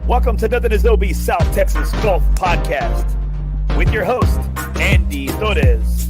Welcome to NothingisOB South Texas Golf Podcast with your host, Andy Torres.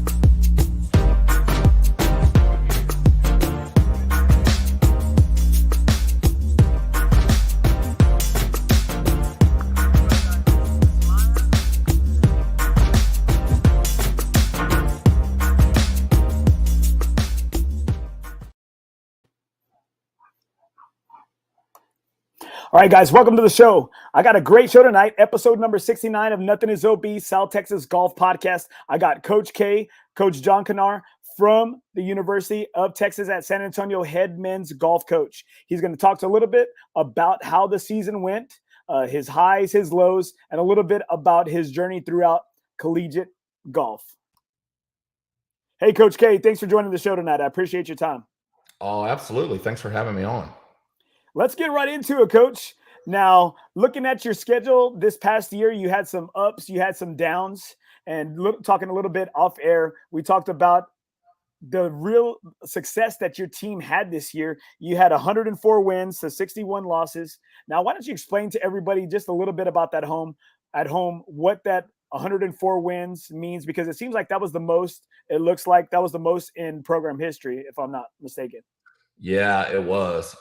All right, guys, welcome to the show. I got a great show tonight, episode number 69 of NothingisOB South Texas Golf Podcast. I got Coach K, Coach John Knauer from the University of Texas at San Antonio, head men's golf coach. He's going to talk to a little bit about how the season went, his highs, his lows, and a little bit about his journey throughout collegiate golf. Hey, Coach K, thanks for joining the show tonight. I appreciate your time. Oh, absolutely. Thanks for having me on. Let's get right into it, Coach. Now, looking at your schedule this past year, you had some ups, you had some downs, and talking a little bit off air, we talked about the real success that your team had this year. You had 104 wins to 61 losses. Now, why don't you explain to everybody just a little bit about that at home, what that 104 wins means, because it seems like that was the most, it looks like that was the most in program history, if I'm not mistaken. Yeah, it was.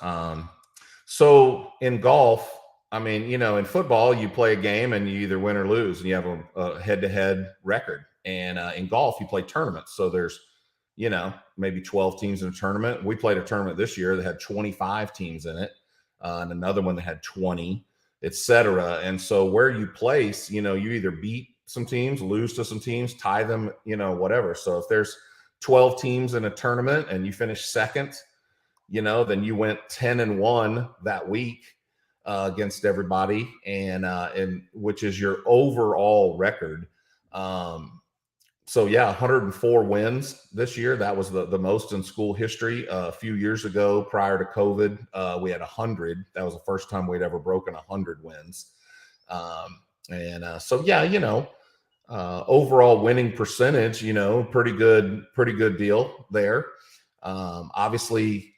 So in golf, I mean, in football, you play a game and you either win or lose, and you have a head-to-head record. And in golf, you play tournaments. So there's, maybe 12 teams in a tournament. We played a tournament this year that had 25 teams in it, and another one that had 20, et cetera. And so where you place, you either beat some teams, lose to some teams, tie them, whatever. So if there's 12 teams in a tournament and you finish second, then you went 10-1 that week against everybody, and which is your overall record. So yeah, 104 wins this year. That was the most in school history. A few years ago, prior to COVID, we had 100. That was the first time we'd ever broken 100 wins. So yeah, overall winning percentage, pretty good deal there. Obviously,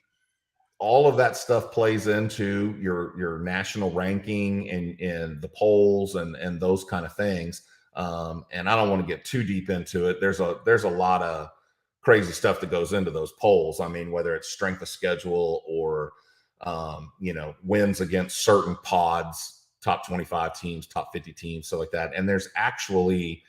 all of that stuff plays into your national ranking and the polls and those kind of things. And I don't want to get too deep into it. There's a lot of crazy stuff that goes into those polls. I mean, whether it's strength of schedule or, wins against certain pods, top 25 teams, top 50 teams, stuff like that. And there's actually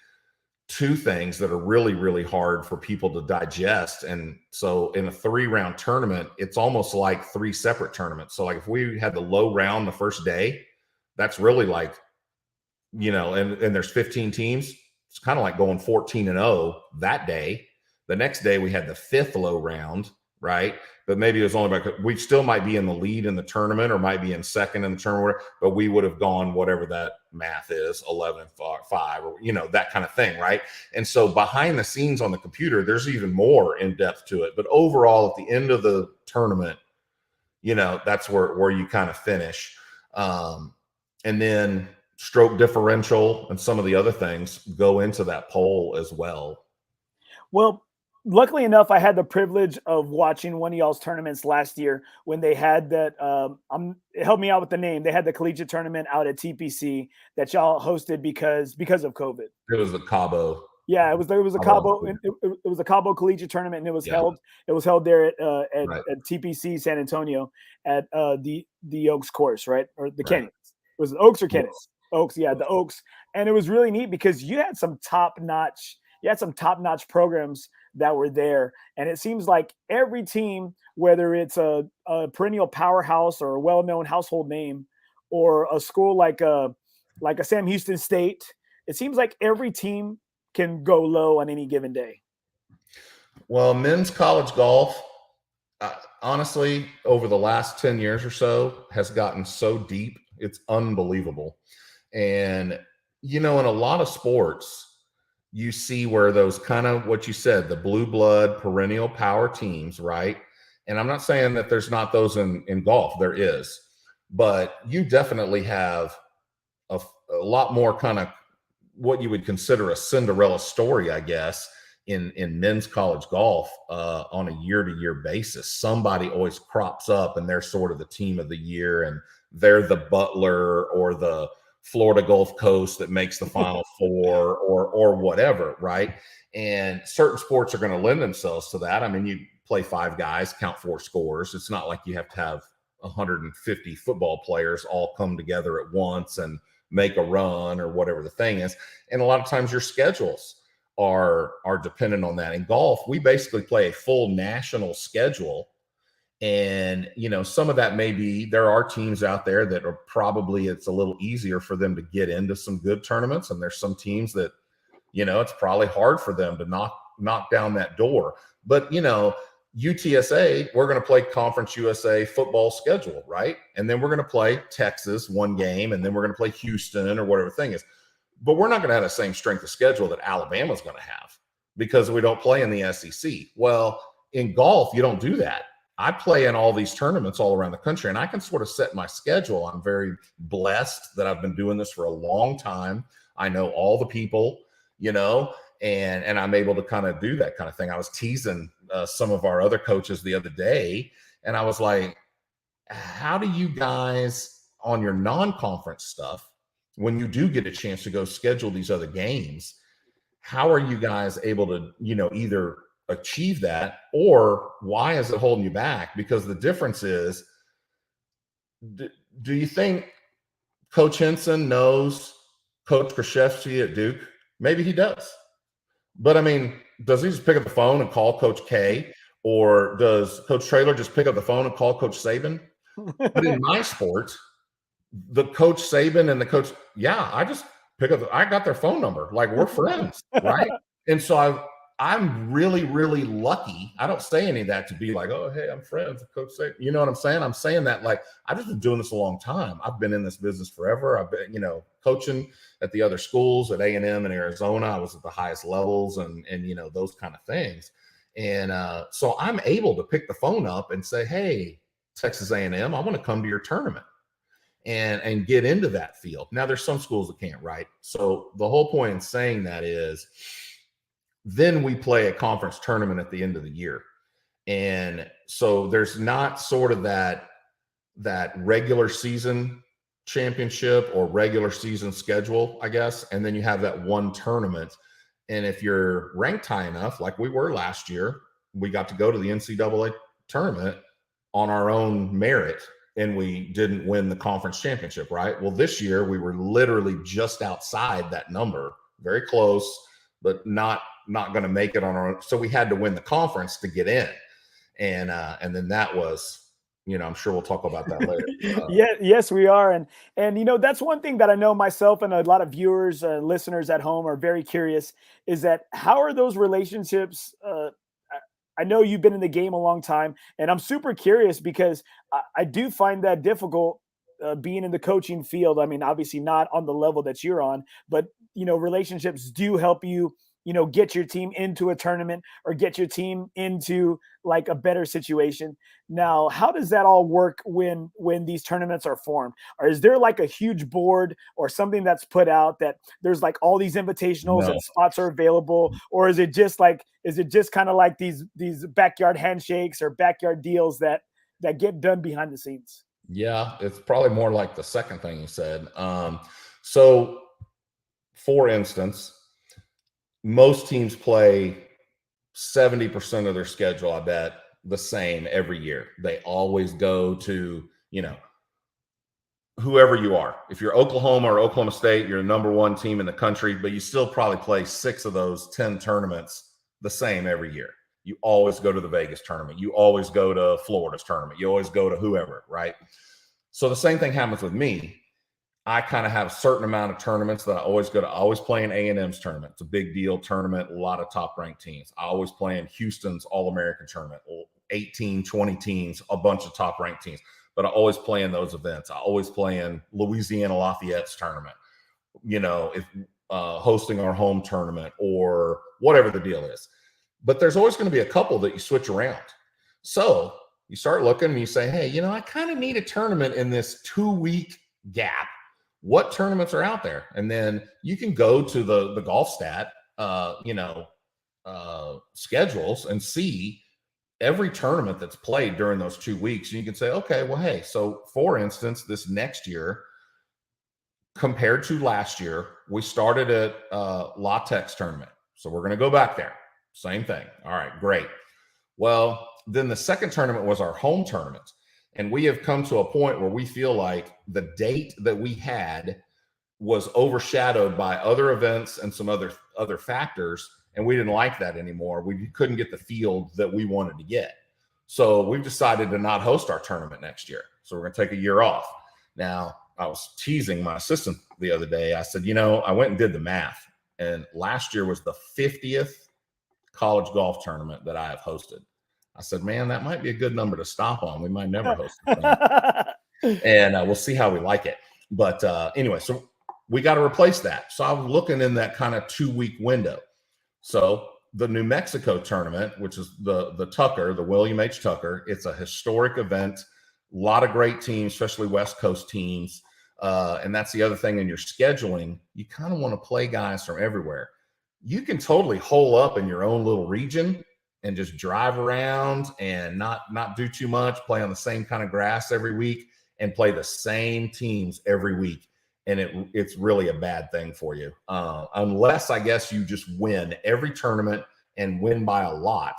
two things that are really, really hard for people to digest. And so in a 3-round tournament, it's almost like 3 separate tournaments. So like if we had the low round the first day, that's really like, and there's 15 teams. It's kind of like going 14-0 that day. The next day we had the 5th low round, right? But maybe it was only we still might be in the lead in the tournament or might be in second in the tournament, but we would have gone whatever that math is, 11-5 or, that kind of thing, right? And so behind the scenes on the computer, there's even more in depth to it. But overall, at the end of the tournament, that's where you kind of finish. And then stroke differential and some of the other things go into that poll as well. Well, luckily enough, I had the privilege of watching one of y'all's tournaments last year when they had that. Help me out with the name. They had the collegiate tournament out at TPC that y'all hosted because of COVID. It was the Cabo. Yeah, it was a Cabo. It was a Cabo collegiate tournament, and it was held there at TPC San Antonio at the Oaks course, right, or the Canyons. It was the Oaks or Canyons? Oaks, yeah, the Oaks, and it was really neat because you had some top-notch programs that were there. And it seems like every team, whether it's a perennial powerhouse or a well-known household name or a school like a Sam Houston State, it seems like every team can go low on any given day. Well, men's college golf, honestly, over the last 10 years or so has gotten so deep. It's unbelievable. And, in a lot of sports, you see where those kind of what you said, the blue blood perennial power teams, right? And I'm not saying that there's not those in golf. There is. But you definitely have a lot more kind of what you would consider a Cinderella story, I guess, in men's college golf on a year-to-year basis. Somebody always crops up and they're sort of the team of the year, and they're the Butler or the Florida Gulf Coast that makes the Final Four or whatever, right? And certain sports are going to lend themselves to that. I mean, you play 5 guys, count 4 scores. It's not like you have to have 150 football players all come together at once and make a run or whatever the thing is. And a lot of times your schedules are dependent on that. In golf, we basically play a full national schedule. And, you know, some of that may be, there are teams out there that are probably, it's a little easier for them to get into some good tournaments. And there's some teams that, you know, it's probably hard for them to knock down that door. But, you know, UTSA, we're going to play Conference USA football schedule, right? And then we're going to play Texas one game, and then we're going to play Houston or whatever the thing is. But we're not going to have the same strength of schedule that Alabama's going to have because we don't play in the SEC. Well, in golf, you don't do that. I play in all these tournaments all around the country, and I can sort of set my schedule. I'm very blessed that I've been doing this for a long time. I know all the people, you know, and I'm able to kind of do that kind of thing. I was teasing some of our other coaches the other day, and I was like, how do you guys on your non-conference stuff, when you do get a chance to go schedule these other games, how are you guys able to, you know, either achieve that, or why is it holding you back? Because the difference is, do you think Coach Henson knows Coach Krzyzewski at Duke? Maybe he does. But I mean, does he just pick up the phone and call Coach K? Or does Coach Traylor just pick up the phone and call Coach Saban? But in my sport, the Coach Saban and the coach, I just pick up, I got their phone number. Like, we're friends, right? And so I'm really, really lucky. I don't say any of that to be like, oh, hey, I'm friends with Coach Saban. You know what I'm saying? I'm saying that like, I've just been doing this a long time. I've been in this business forever. I've been, you know, coaching at the other schools at A&M in Arizona. I was at the highest levels and you know, those kind of things. And so I'm able to pick the phone up and say, hey, Texas A&M, I want to come to your tournament and get into that field. Now, there's some schools that can't, right? So the whole point in saying that is, then we play a conference tournament at the end of the year. And so there's not sort of that regular season championship or regular season schedule, I guess. And then you have that one tournament. And if you're ranked high enough, like we were last year, we got to go to the NCAA tournament on our own merit, and we didn't win the conference championship, right? Well, this year we were literally just outside that number, very close, but not going to make it on our own. So we had to win the conference to get in. And then that was, you know, I'm sure we'll talk about that later. Yes, we are. And, you know, that's one thing that I know myself and a lot of viewers, listeners at home are very curious, is that how are those relationships? I know you've been in the game a long time, and I'm super curious because I do find that difficult being in the coaching field. I mean, obviously not on the level that you're on, but, you know, relationships do help you, you know, get your team into a tournament or get your team into like a better situation. Now, how does that all work when these tournaments are formed? Or is there like a huge board or something that's put out that there's like all these invitationals and spots are available? Or is it just kind of like these backyard handshakes or backyard deals that get done behind the scenes? Yeah, it's probably more like the second thing you said. So for instance, most teams play 70% of their schedule, I bet, the same every year. They always go to, you know, whoever you are. If you're Oklahoma or Oklahoma State, you're the number one team in the country, but you still probably play 6 of those 10 tournaments the same every year. You always go to the Vegas tournament. You always go to Florida's tournament. You always go to whoever, right? So the same thing happens with me. I kind of have a certain amount of tournaments that I always go to. I always play in A&M's tournament. It's a big deal tournament, a lot of top-ranked teams. I always play in Houston's All-American tournament, 18, 20 teams, a bunch of top-ranked teams. But I always play in those events. I always play in Louisiana Lafayette's tournament, you know, if hosting our home tournament or whatever the deal is. But there's always going to be a couple that you switch around. So you start looking and you say, hey, you know, I kind of need a tournament in this 2-week gap. What tournaments are out there? And then you can go to the golf stat, you know, schedules and see every tournament that's played during those 2 weeks. And you can say, okay, well, hey, so for instance, this next year compared to last year, we started at La Tex tournament. So we're going to go back there. Same thing. All right, great. Well, then the second tournament was our home tournament. And we have come to a point where we feel like the date that we had was overshadowed by other events and some other factors. And we didn't like that anymore. We couldn't get the field that we wanted to get. So we've decided to not host our tournament next year. So we're going to take a year off. Now, I was teasing my assistant the other day. I said, I went and did the math. And last year was the 50th college golf tournament that I have hosted. I said, man, that might be a good number to stop on. We might never host it. And we'll see how we like it. But anyway, so we got to replace that. So I was looking in that kind of 2-week window. So the New Mexico tournament, which is the Tucker, the William H. Tucker, it's a historic event. A lot of great teams, especially West Coast teams. And that's the other thing in your scheduling. You kind of want to play guys from everywhere. You can totally hole up in your own little region and just drive around and not do too much, play on the same kind of grass every week and play the same teams every week. And it's really a bad thing for you. Unless, I guess, you just win every tournament and win by a lot.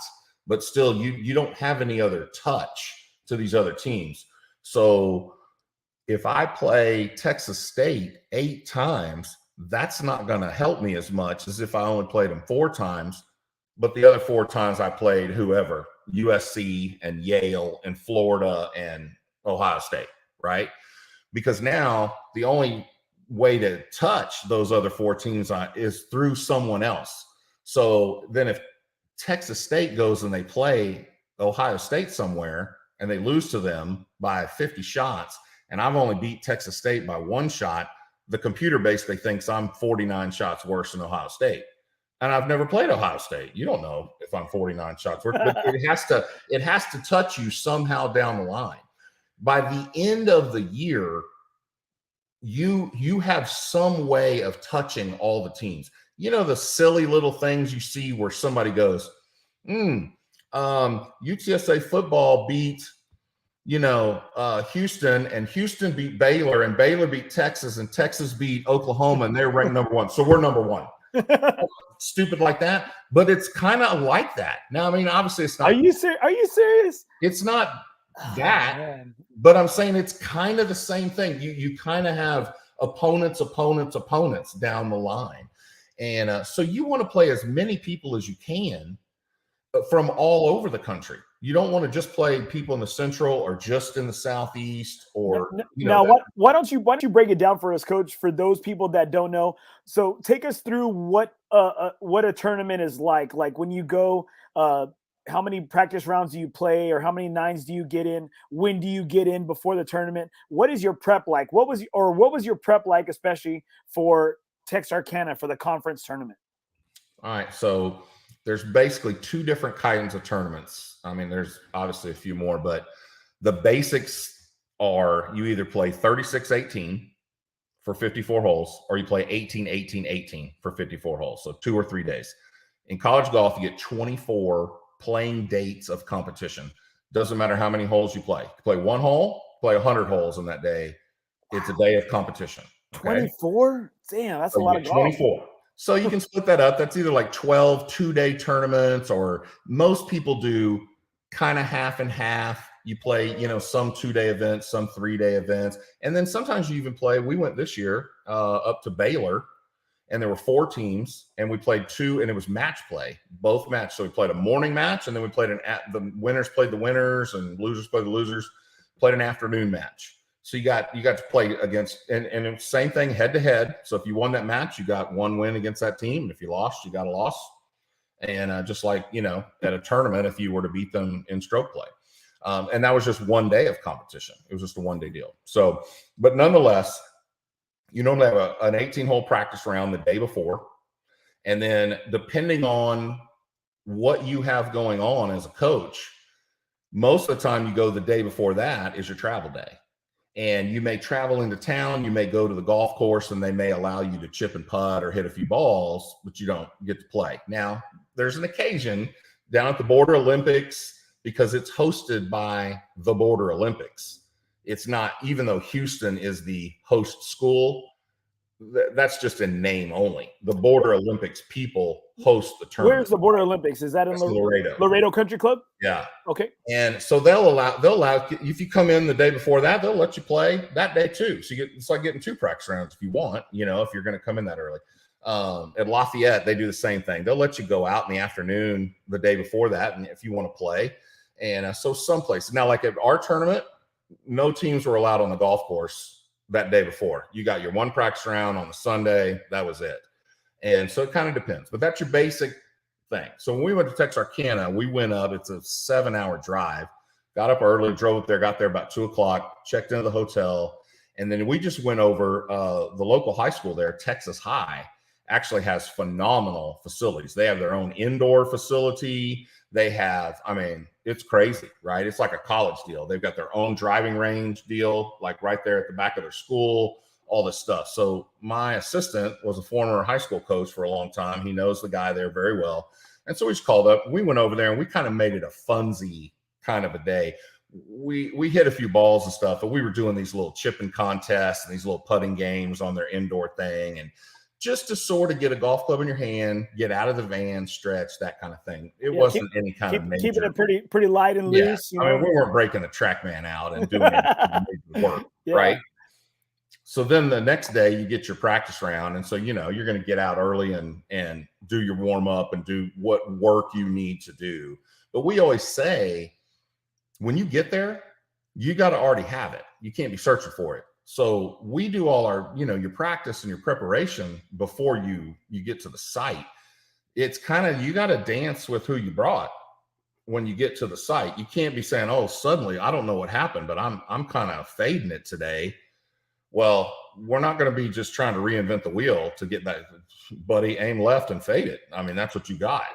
But still, you don't have any other touch to these other teams. So if I play Texas State 8 times, that's not going to help me as much as if I only played them 4 times. But the other 4 times I played whoever, USC and Yale and Florida and Ohio State, right? Because now the only way to touch those other 4 teams is through someone else. So then if Texas State goes and they play Ohio State somewhere and they lose to them by 50 shots, and I've only beat Texas State by 1 shot, the computer basically thinks I'm 49 shots worse than Ohio State. And I've never played Ohio State. You don't know if I'm 49 shots worse, but it has to touch you somehow down the line. By the end of the year, you have some way of touching all the teams. The silly little things you see where somebody goes, UTSA football beat, Houston, and Houston beat Baylor, and Baylor beat Texas, and Texas beat Oklahoma, and they're ranked number 1. So we're number 1. Stupid like that, but it's kind of like that. Now, I mean, obviously it's not. Are you serious? It's not that, but I'm saying it's kind of the same thing. You kind of have opponents down the line. And so you want to play as many people as you can from all over the country. You don't want to just play people in the Central or just in the Southeast or why don't you break it down for us, Coach, for those people that don't know. So take us through what a tournament is like when you go, how many practice rounds do you play, or how many 9s do you get in? When do you get in before the tournament? What is your prep like? What was your prep like, especially for Texarkana for the conference tournament? All right. So there's basically 2 different kinds of tournaments. I mean, there's obviously a few more, but the basics are you either play 36-18 for 54 holes, or you play 18-18-18 for 54 holes. So 2 or 3 days. In college golf, you get 24 playing dates of competition. Doesn't matter how many holes you play. You play 1 hole, play 100 holes in that day. It's a day of competition. Okay? 24? Damn, that's a lot of golf. 24. So you can split that up. That's either like 12 2-day tournaments, or most people do kind of half and half. You play, some 2-day events, some 3-day events. And then sometimes you even play, we went this year up to Baylor, and there were 4 teams, and we played 2, and it was match play, both match. So we played a morning match, and then we played the winners played the winners, and losers played the losers, played an afternoon match. So you got to play against, and same thing, head to head. So if you won that match, you got 1 win against that team. If you lost, you got a loss. And just like, at a tournament, if you were to beat them in stroke play. And that was just 1 day of competition. It was just a 1-day deal. So, but nonetheless, you normally have an 18-hole practice round the day before. And then depending on what you have going on as a coach, most of the time you go the day before that is your travel day. and you may travel into town, you may go to the golf course, and they may allow you to chip and putt or hit a few balls, but you don't get to play. Now, there's an occasion down at the Border Olympics, because it's hosted by the Border Olympics. It's not, even though Houston is the host school, that's just in name only. The Border Olympics people host the tournament. Where's the Border Olympics? Is that in Laredo Country Club? Yeah. Okay. And so they'll allow, if you come in the day before that, they'll let you play that day too. So it's like getting 2 practice rounds if you want, if you're going to come in that early. At Lafayette, they do the same thing. They'll let you go out in the afternoon the day before that, and if you want to play. And so some places now, like at our tournament, no teams were allowed on the golf course that day before. You got your 1 practice round on the Sunday. That was it. And so it kind of depends, but that's your basic thing. So when we went to Texarkana, we went up. It's a 7-hour drive. Got up early, drove up there, got there about 2 o'clock, checked into the hotel, and then we just went over the local high school there, Texas High. Actually has phenomenal facilities. They have their own indoor facility. They have, it's crazy, right? It's like a college deal. They've got their own driving range deal, like right there at the back of their school, all this stuff. So my assistant was a former high school coach for a long time. He knows the guy there very well. And so we just called up. We went over there and we kind of made it a funsy kind of a day. We hit a few balls and stuff, but we were doing these little chipping contests and these little putting games on their indoor thing, and just to sort of get a golf club in your hand, get out of the van, stretch, that kind of thing. It wasn't any kind of major. Keeping it pretty light and loose. We weren't breaking the TrackMan out and doing major work, right? So then the next day you get your practice round, and so you're going to get out early and do your warm up and do what work you need to do. But we always say, when you get there, you got to already have it. You can't be searching for it. So we do all our, your practice and your preparation before you get to the site. It's kind of, you got to dance with who you brought when you get to the site. You can't be saying, oh, suddenly I don't know what happened, but I'm kind of fading it today. Well, we're not going to be just trying to reinvent the wheel to get that, buddy, aim left and fade it. That's what you got.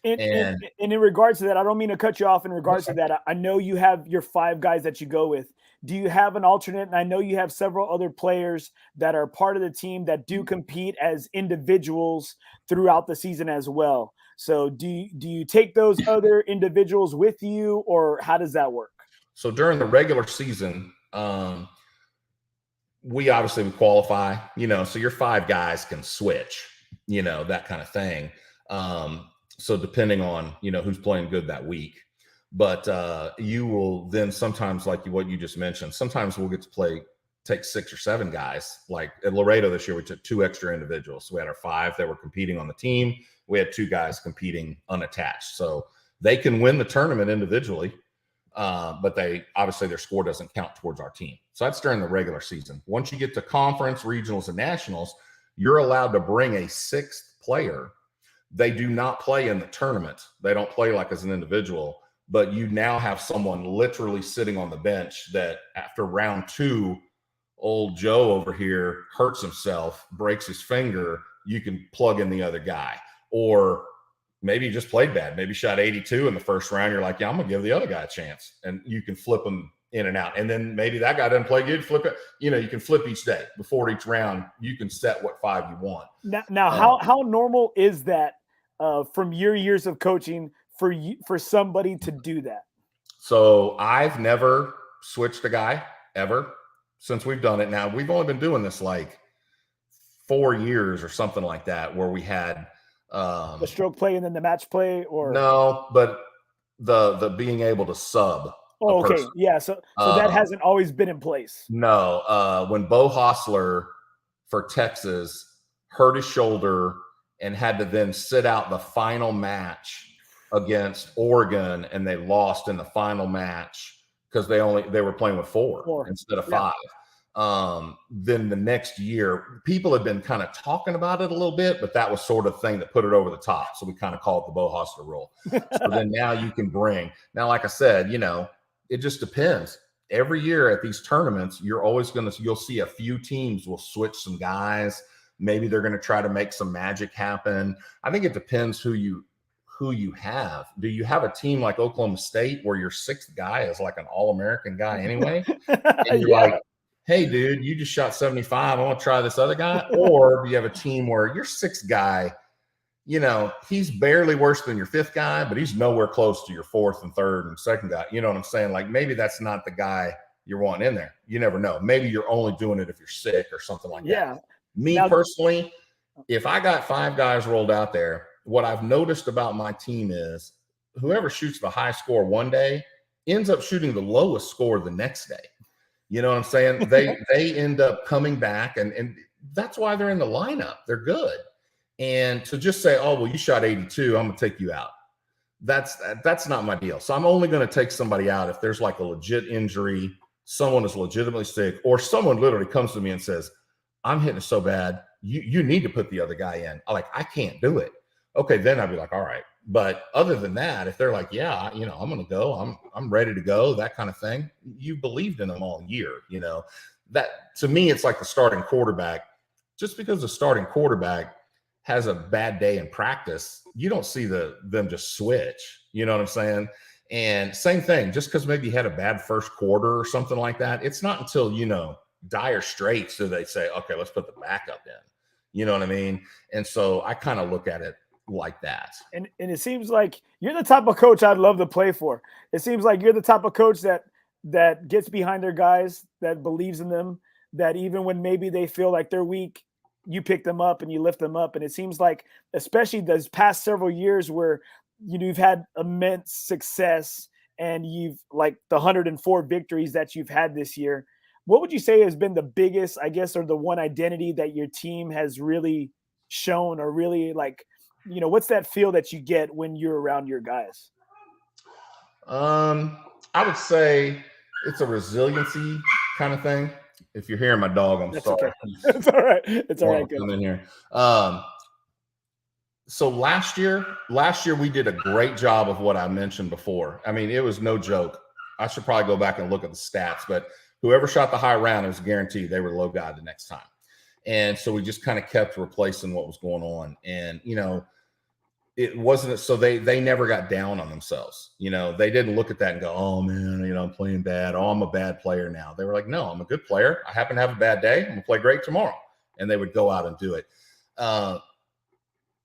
And in regards to that, I don't mean to cut you off. In regards to that, I know you have your 5 guys that you go with. Do you have an alternate? And I know you have several other players that are part of the team that do compete as individuals throughout the season as well. So do you take those other individuals with you, or how does that work? So during the regular season, we obviously would qualify, so your 5 guys can switch, that kind of thing. So depending on, who's playing good that week. But you will then sometimes, like what you just mentioned, sometimes we'll get to take 6 or 7 guys. Like at Laredo this year, we took 2 extra individuals. So we had our 5 that were competing on the team. We had 2 guys competing unattached. So they can win the tournament individually, but obviously their score doesn't count towards our team. So that's during the regular season. Once you get to conference, regionals, and nationals, you're allowed to bring a 6th player. They do not play in the tournament. They don't play like as an individual. But you now have someone literally sitting on the bench that after round 2, old Joe over here hurts himself, breaks his finger, you can plug in the other guy. Or maybe he just played bad. Maybe shot 82 in the first round. You're like, yeah, I'm going to give the other guy a chance. And you can flip them in and out. And then maybe that guy doesn't play good, flip it. You can flip each day. Before each round, you can set what 5 you want. Now how normal is that from your years of coaching for somebody to do that? So I've never switched a guy ever since we've done it. Now we've only been doing this like 4 years or something like that, where we had the stroke play and then the match play, or no, but the being able to sub. Oh, okay. Yeah. So that hasn't always been in place. No. When Bo Hostler for Texas hurt his shoulder and had to then sit out the final match against Oregon, and they lost in the final match because they were playing with 4 instead of 5. Then the next year, people had been kind of talking about it a little bit, but that was sort of the thing that put it over the top. So we kind of call it the Bo Hostler rule. So then now you can bring, now, like I said, it just depends. Every year at these tournaments, you'll see a few teams will switch some guys. Maybe they're going to try to make some magic happen. I think it depends who you have. Do you have a team like Oklahoma State where your 6th guy is like an All-American guy anyway? And you're like, hey, dude, you just shot 75. I want to try this other guy. Or do you have a team where your sixth guy, you know, he's barely worse than your fifth guy, but he's nowhere close to your fourth and third and second guy. You know what I'm saying? Like maybe that's not the guy you're wanting in there. You never know. Maybe you're only doing it if you're sick or something like that. Me personally, if I got 5 guys rolled out there, what I've noticed about my team is whoever shoots the high score one day ends up shooting the lowest score the next day. You know what I'm saying? They end up coming back, and that's why they're in the lineup. They're good. And to just say, oh, well, you shot 82, I'm going to take you out. That's not my deal. So I'm only going to take somebody out if there's like a legit injury, someone is legitimately sick, or someone literally comes to me and says, I'm hitting it so bad, you need to put the other guy in. I can't do it. Okay, then I'd be like, all right. But other than that, if they're like, yeah, you know, I'm going to go, I'm ready to go, that kind of thing, you believed in them all year, you know. That to me, it's like the starting quarterback. Just because the starting quarterback has a bad day in practice, you don't see them just switch. You know what I'm saying? And same thing, just because maybe you had a bad first quarter or something like that, it's not until, you know, dire straits do they say, okay, let's put the backup in. You know what I mean? And so I kind of look at it like that. And it seems like you're the type of coach I'd love to play for. It seems like you're the type of coach that gets behind their guys, that believes in them, that even when maybe they feel like they're weak, you pick them up and you lift them up. And it seems like, especially those past several years where, you know, you've had immense success and you've like the 104 victories that you've had this year. What would you say has been the biggest, I guess, or the one identity that your team has really shown, or really like, you know, what's that feel that you get when you're around your guys? I would say it's a resiliency kind of thing. If you're hearing my dog, I'm sorry. Okay. It's all right. It's all right. Come in here. So last year we did a great job of what I mentioned before. I mean, it was no joke. I should probably go back and look at the stats, but whoever shot the high round, it was guaranteed they were the low guy the next time. And so we just kind of kept replacing what was going on. And, you know, it wasn't so they never got down on themselves. You know, they didn't look at that and go, oh man, you know, I'm playing bad. Oh, I'm a bad player now. They were like, no, I'm a good player. I happen to have a bad day. I'm gonna play great tomorrow. And they would go out and do it.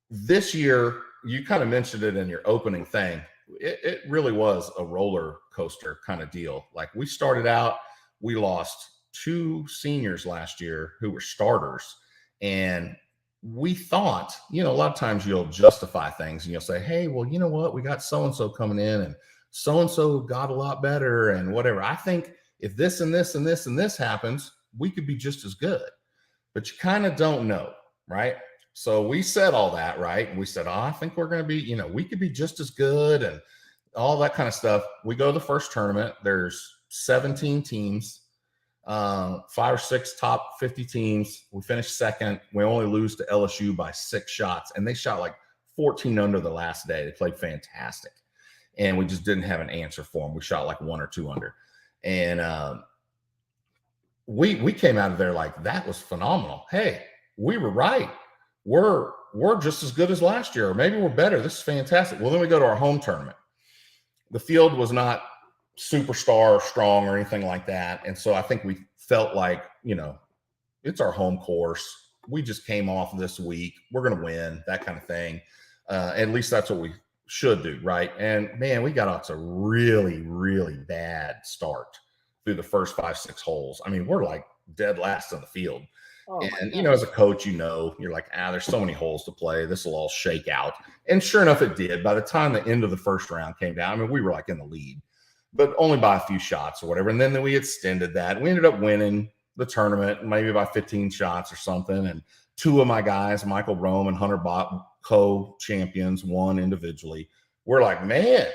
This year, you kind of mentioned it in your opening thing. It really was a roller coaster kind of deal. Like we started out, we lost 2 seniors last year who were starters. And we thought, you know, a lot of times you'll justify things and you'll say, hey, well, you know what? We got so-and-so coming in and so-and-so got a lot better and whatever. I think if this and this and this and this happens, we could be just as good. But you kind of don't know, right? So we said all that, right? We said, oh, I think we're going to be, you know, we could be just as good and all that kind of stuff. We go to the first tournament. There's 17 teams. 5 or 6 top 50 teams. We finished second. We only lose to LSU by 6 shots, and they shot like 14 under the last day. They played fantastic, and we just didn't have an answer for them. We shot like 1 or 2 under, and we came out of there like that was phenomenal. Hey, we were right. We're just as good as last year, or maybe we're better. This is fantastic. Well, then we go to our home tournament. The field was not superstar strong or anything like that. And so I think we felt like, you know, it's our home course. We just came off this week. We're going to win, that kind of thing. At least that's what we should do, right? And man, we got off to a really, really bad start through the first 5, 6 holes. I mean, we're like dead last in the field. Oh, and, you know, as a coach, you know, you're like, there's so many holes to play. This will all shake out. And sure enough, it did. By the time the end of the first round came down, I mean, we were like in the lead, but only by a few shots or whatever. And then we extended that. We ended up winning the tournament, maybe by 15 shots or something. And 2 of my guys, Michael Rome and Hunter Bott, co-champions, won individually. We're like, man,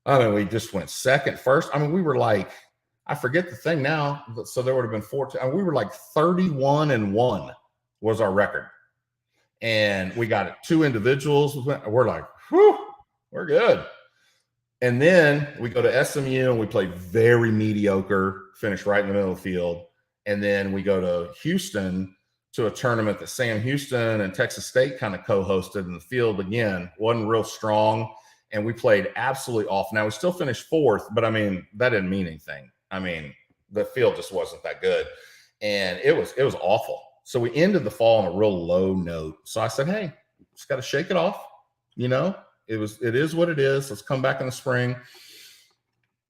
I mean, we just went second, first. I mean, we were like, I forget the thing now. So there would have been 14. I mean, we were like 31-1 was our record. And we got 2 individuals. We're like, whew, we're good. And then we go to SMU and we play very mediocre, finish right in the middle of the field. And then we go to Houston to a tournament that Sam Houston and Texas State kind of co-hosted, in the field again wasn't real strong. And we played absolutely awful. Now we still finished 4th, but I mean, that didn't mean anything. I mean, the field just wasn't that good. And it was awful. So we ended the fall on a real low note. So I said, hey, just got to shake it off. You know, it is what it is. Let's come back in the spring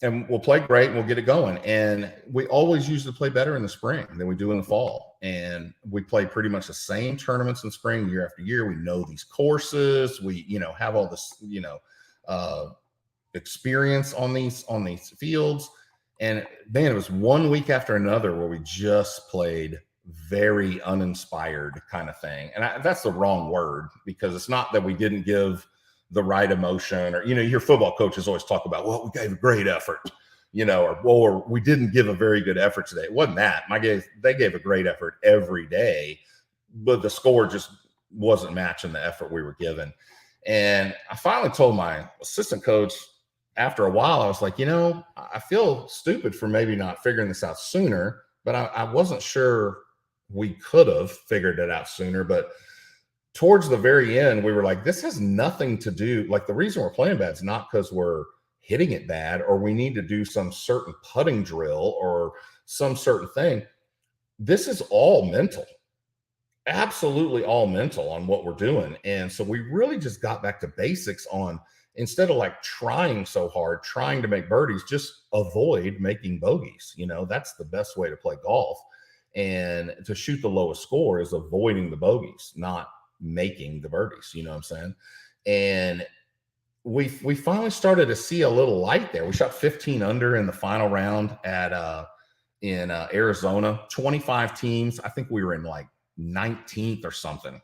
and we'll play great and we'll get it going. And we always usually play better in the spring than we do in the fall. And we play pretty much the same tournaments in spring year after year. We know these courses. We, have all this, experience on these fields. And man, it was one week after another where we just played very uninspired kind of thing. And that's the wrong word, because it's not that we didn't give the right emotion, or, you hear football coaches always talk about, well, we gave a great effort, or we didn't give a very good effort today. It wasn't that. They gave a great effort every day, but the score just wasn't matching the effort we were given. And I finally told my assistant coach after a while, I was like, I feel stupid for maybe not figuring this out sooner, but I wasn't sure we could have figured it out sooner. But towards the very end, we were like, this has nothing to do, like, the reason we're playing bad is not because we're hitting it bad or we need to do some certain putting drill or some certain thing. This is all mental, absolutely all mental on what we're doing. And so we really just got back to basics on, instead of like trying so hard, trying to make birdies, just avoid making bogeys. That's the best way to play golf. And to shoot the lowest score is avoiding the bogeys, not making the birdies. You know what I'm saying? And we finally started to see a little light there. We shot 15 under in the final round in Arizona, 25 teams. I think we were in like 19th or something.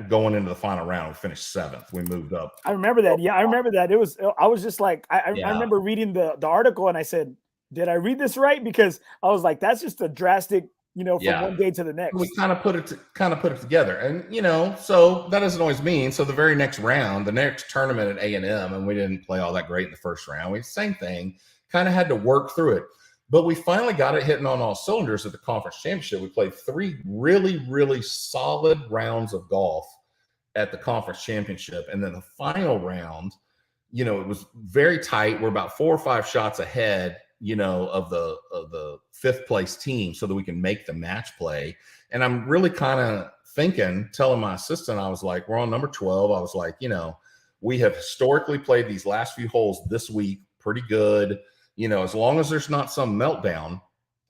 Going into the final round, we finished 7th. We moved up. I remember that. Yeah, I remember that. I was just like, I remember reading the article and I said, did I read this right? Because I was like, that's just a drastic, from one day to the next. We kind of put it together. And, so that doesn't always mean, so the very next round, the next tournament at A&M, and we didn't play all that great in the first round. Same thing, kind of had to work through it. But we finally got it hitting on all cylinders at the conference championship. We played 3 really, really solid rounds of golf at the conference championship. And then the final round, it was very tight. We're about 4 or 5 shots ahead, of the 5th place team so that we can make the match play. And I'm really kind of telling my assistant, I was like, we're on number 12. I was like, we have historically played these last few holes this week pretty good. As long as there's not some meltdown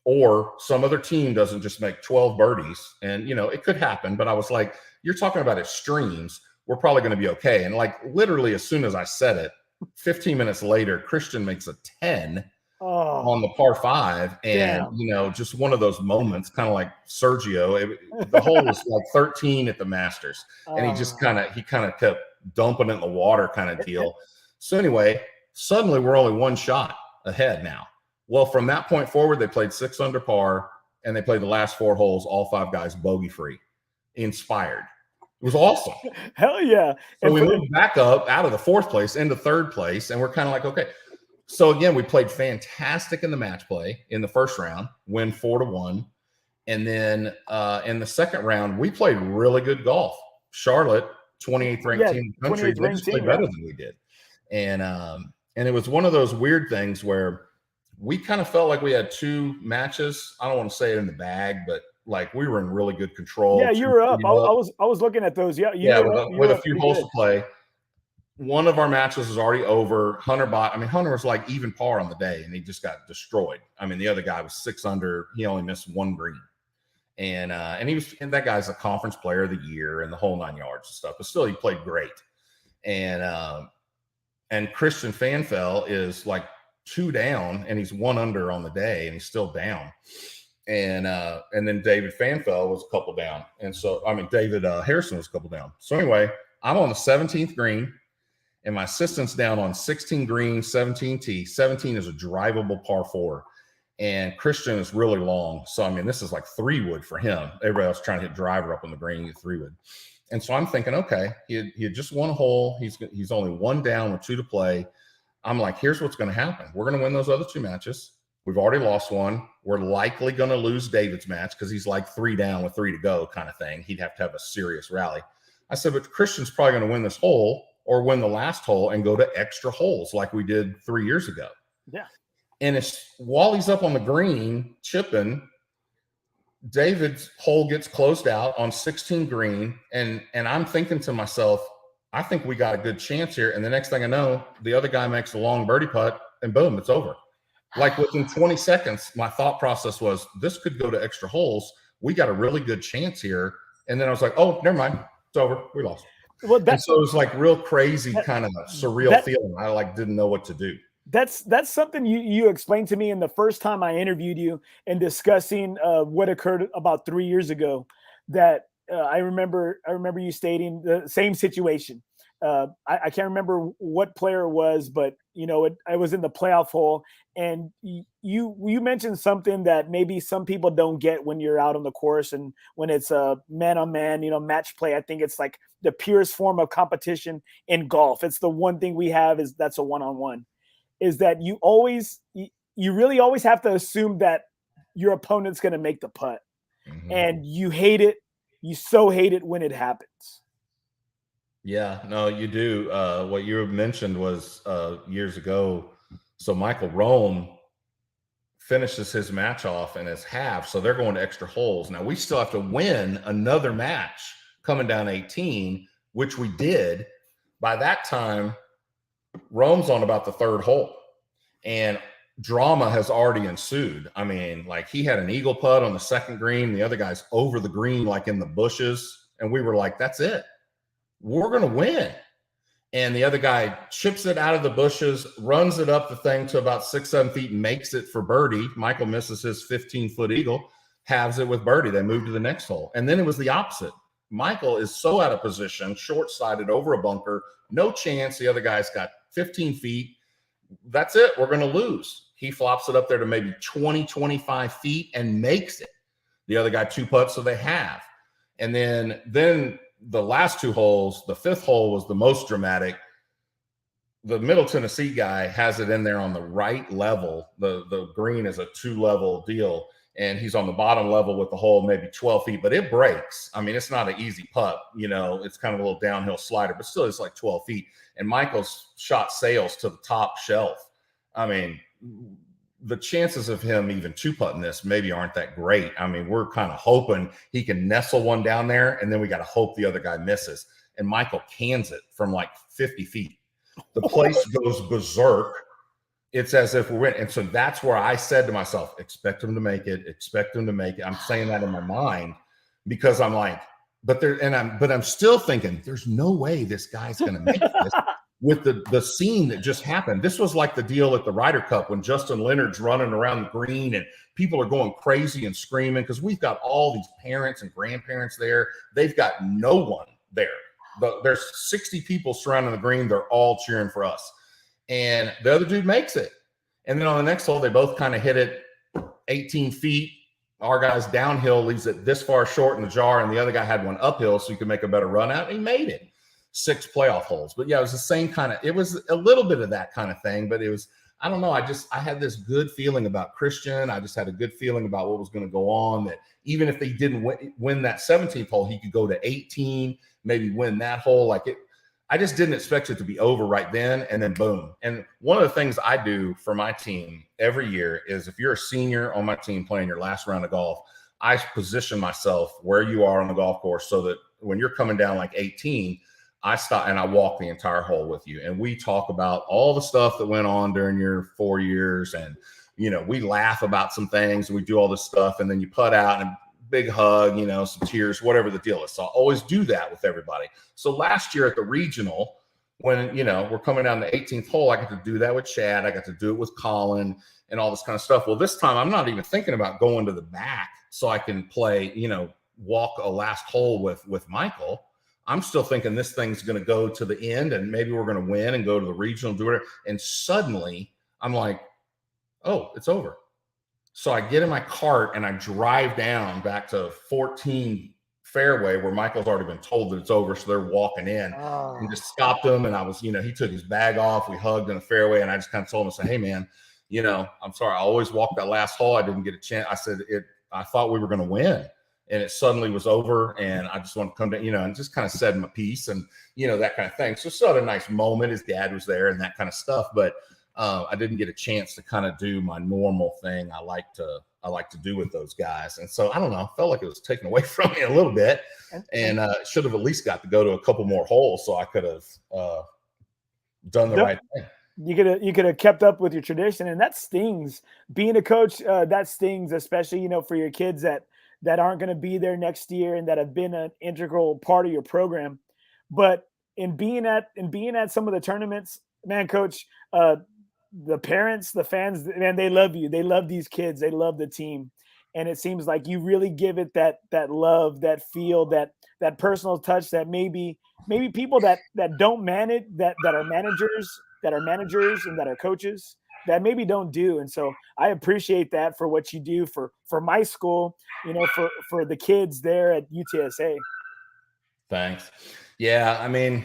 or some other team doesn't just make 12 birdies, and, it could happen, but I was like, you're talking about extremes. We're probably going to be okay. And like literally as soon as I said it, 15 minutes later, Christian makes a 10 on the par 5. And, just one of those moments, kind of like Sergio, the hole was like 13 at the Masters. And he just kind of kept dumping it in the water kind of deal. So anyway, suddenly we're only 1 shot ahead now. Well, from that point forward, they played 6 under par, and they played the last 4 holes, all 5 guys bogey free, inspired. It was awesome. Hell yeah. So we moved back up out of the 4th place into 3rd place, and we're kind of like, okay. So again, we played fantastic in the match play in the first round, win 4-1. And then in the second round, we played really good golf. Charlotte, 28th ranked team in the country, they just played better than we did. And it was one of those weird things where we kind of felt like we had 2 matches. I don't want to say it in the bag, but like we were in really good control. Yeah, you were up. I was looking at those. Yeah, with a few holes to play. One of our matches was already over. Hunter was like even par on the day, and he just got destroyed. I mean, the other guy was 6 under. He only missed 1 green. And that guy's a conference player of the year and the whole 9 yards and stuff, but still he played great. And Christian Fanfell is like 2 down, and he's 1 under on the day, and he's still down. And then David Fanfell was a couple down. And so, David Harrison was a couple down. So anyway, I'm on the 17th green, and my assistant's down on 16 green, 17 tee. 17 is a drivable par 4. And Christian is really long. So, this is like 3-wood for him. Everybody else trying to hit driver up on the green, 3-wood. And so I'm thinking, okay, he had just won a hole. He's only 1 down with 2 to play. I'm like, here's what's going to happen. We're going to win those other 2 matches. We've already lost 1. We're likely going to lose David's match because he's like 3 down with 3 to go kind of thing. He'd have to have a serious rally. I said, but Christian's probably going to win this hole or win the last hole and go to extra holes like we did 3 years ago. Yeah. And while he's up on the green chipping, David's hole gets closed out on 16 green. And I'm thinking to myself, I think we got a good chance here. And the next thing I know, the other guy makes a long birdie putt and boom, it's over. Like within 20 seconds, my thought process was, this could go to extra holes. We got a really good chance here. And then I was like, oh, never mind. It's over. We lost. Well, and so it was like real crazy, kind of a surreal feeling. I like didn't know what to do. That's something you explained to me in the first time I interviewed you and discussing what occurred about 3 years ago. That I remember you stating the same situation. I can't remember what player it was, but I was in the playoff hole, and you mentioned something that maybe some people don't get when you're out on the course and when it's a man on man, match play. I think it's like the purest form of competition in golf. It's the one thing we have that's a one-on-one. Is that you really always have to assume that your opponent's going to make the putt, and you hate it. You so hate it when it happens. Yeah, no, you do. What you mentioned was years ago. So Michael Rome finishes his match off in his half. So they're going to extra holes. Now we still have to win another match coming down 18, which we did. By that time, Rome's on about the third hole, and drama has already ensued. I mean, like he had an eagle putt on the second green. The other guy's over the green, like in the bushes. And we were like, that's it. We're going to win. And the other guy chips it out of the bushes, runs it up the thing to about 6-7 feet, and makes it for birdie. Michael misses his 15-foot eagle, halves it with birdie. They move to the next hole. And then it was the opposite. Michael is so out of position, short-sided over a bunker, no chance. The other guy's got 15 feet. That's it. We're going to lose. He flops it up there to maybe 20, 25 feet and makes it. The other guy 2 putts, so they have. And then the last 2 holes, the 5th hole was the most dramatic. The Middle Tennessee guy has it in there on the right level. The green is a 2-level deal, and he's on the bottom level with the hole maybe 12 feet, but it breaks. I mean, it's not an easy putt. It's kind of a little downhill slider, but still it's like 12 feet. And Michael's shot sails to the top shelf. I mean, the chances of him even 2-putting this maybe aren't that great. I mean, we're kind of hoping he can nestle one down there, and then we got to hope the other guy misses. And Michael cans it from like 50 feet. The place goes berserk. It's as if we're in. And so that's where I said to myself, expect him to make it, expect him to make it. I'm saying that in my mind because I'm like, but I'm still thinking there's no way this guy's going to make this. With the scene that just happened. This was like the deal at the Ryder Cup when Justin Leonard's running around the green and people are going crazy and screaming because we've got all these parents and grandparents there. They've got no one there. There's 60 people surrounding the green. They're all cheering for us. And the other dude makes it. And then on the next hole, they both kind of hit it 18 feet. Our guy's downhill leaves it this far short in the jar, and the other guy had one uphill so he could make a better run out. And he made it. 6 playoff holes. But yeah, it was the same kind of, it was a little bit of that kind of thing, but it was, I don't know. I had this good feeling about Christian. I just had a good feeling about what was going to go on, that even if they didn't win that 17th hole, he could go to 18, maybe win that hole. Like it, I just didn't expect it to be over right then. And then boom. And one of the things I do for my team every year is if you're a senior on my team playing your last round of golf, I position myself where you are on the golf course so that when you're coming down like 18, I stop and I walk the entire hole with you. And we talk about all the stuff that went on during your 4 years. And, we laugh about some things and we do all this stuff. And then you putt out and a big hug, some tears, whatever the deal is. So I always do that with everybody. So last year at the regional, when, we're coming down the 18th hole, I got to do that with Chad. I got to do it with Colin and all this kind of stuff. Well, this time I'm not even thinking about going to the back so I can play, walk a last hole with Michael. I'm still thinking this thing's going to go to the end and maybe we're going to win and go to the regional, do it. And suddenly I'm like, oh, it's over. So I get in my cart and I drive down back to 14 fairway where Michael's already been told that it's over. So they're walking in and just stopped him. And I was, he took his bag off. We hugged in the fairway and I just kind of told him, I said, hey man, I'm sorry. I always walked that last hole. I didn't get a chance. I said, I thought we were going to win. And it suddenly was over, and I just want to come down, and just kind of said my piece and, that kind of thing. So still had a nice moment. His dad was there and that kind of stuff. But I didn't get a chance to kind of do my normal thing I like to do with those guys. And so I don't know, I felt like it was taken away from me a little bit, and should have at least got to go to a couple more holes so I could have done the right thing. You could have kept up with your tradition, and that stings. Being a coach, that stings, especially for your kids that aren't going to be there next year and that have been an integral part of your program. But in being at some of the tournaments, man, Coach, the parents, the fans, man, they love you. They love these kids. They love the team, and it seems like you really give it that love, that feel, that personal touch that maybe people that don't manage, that are managers and that are coaches that maybe don't do. And so I appreciate that for what you do for my school, for the kids there at UTSA. Thanks. Yeah, I mean,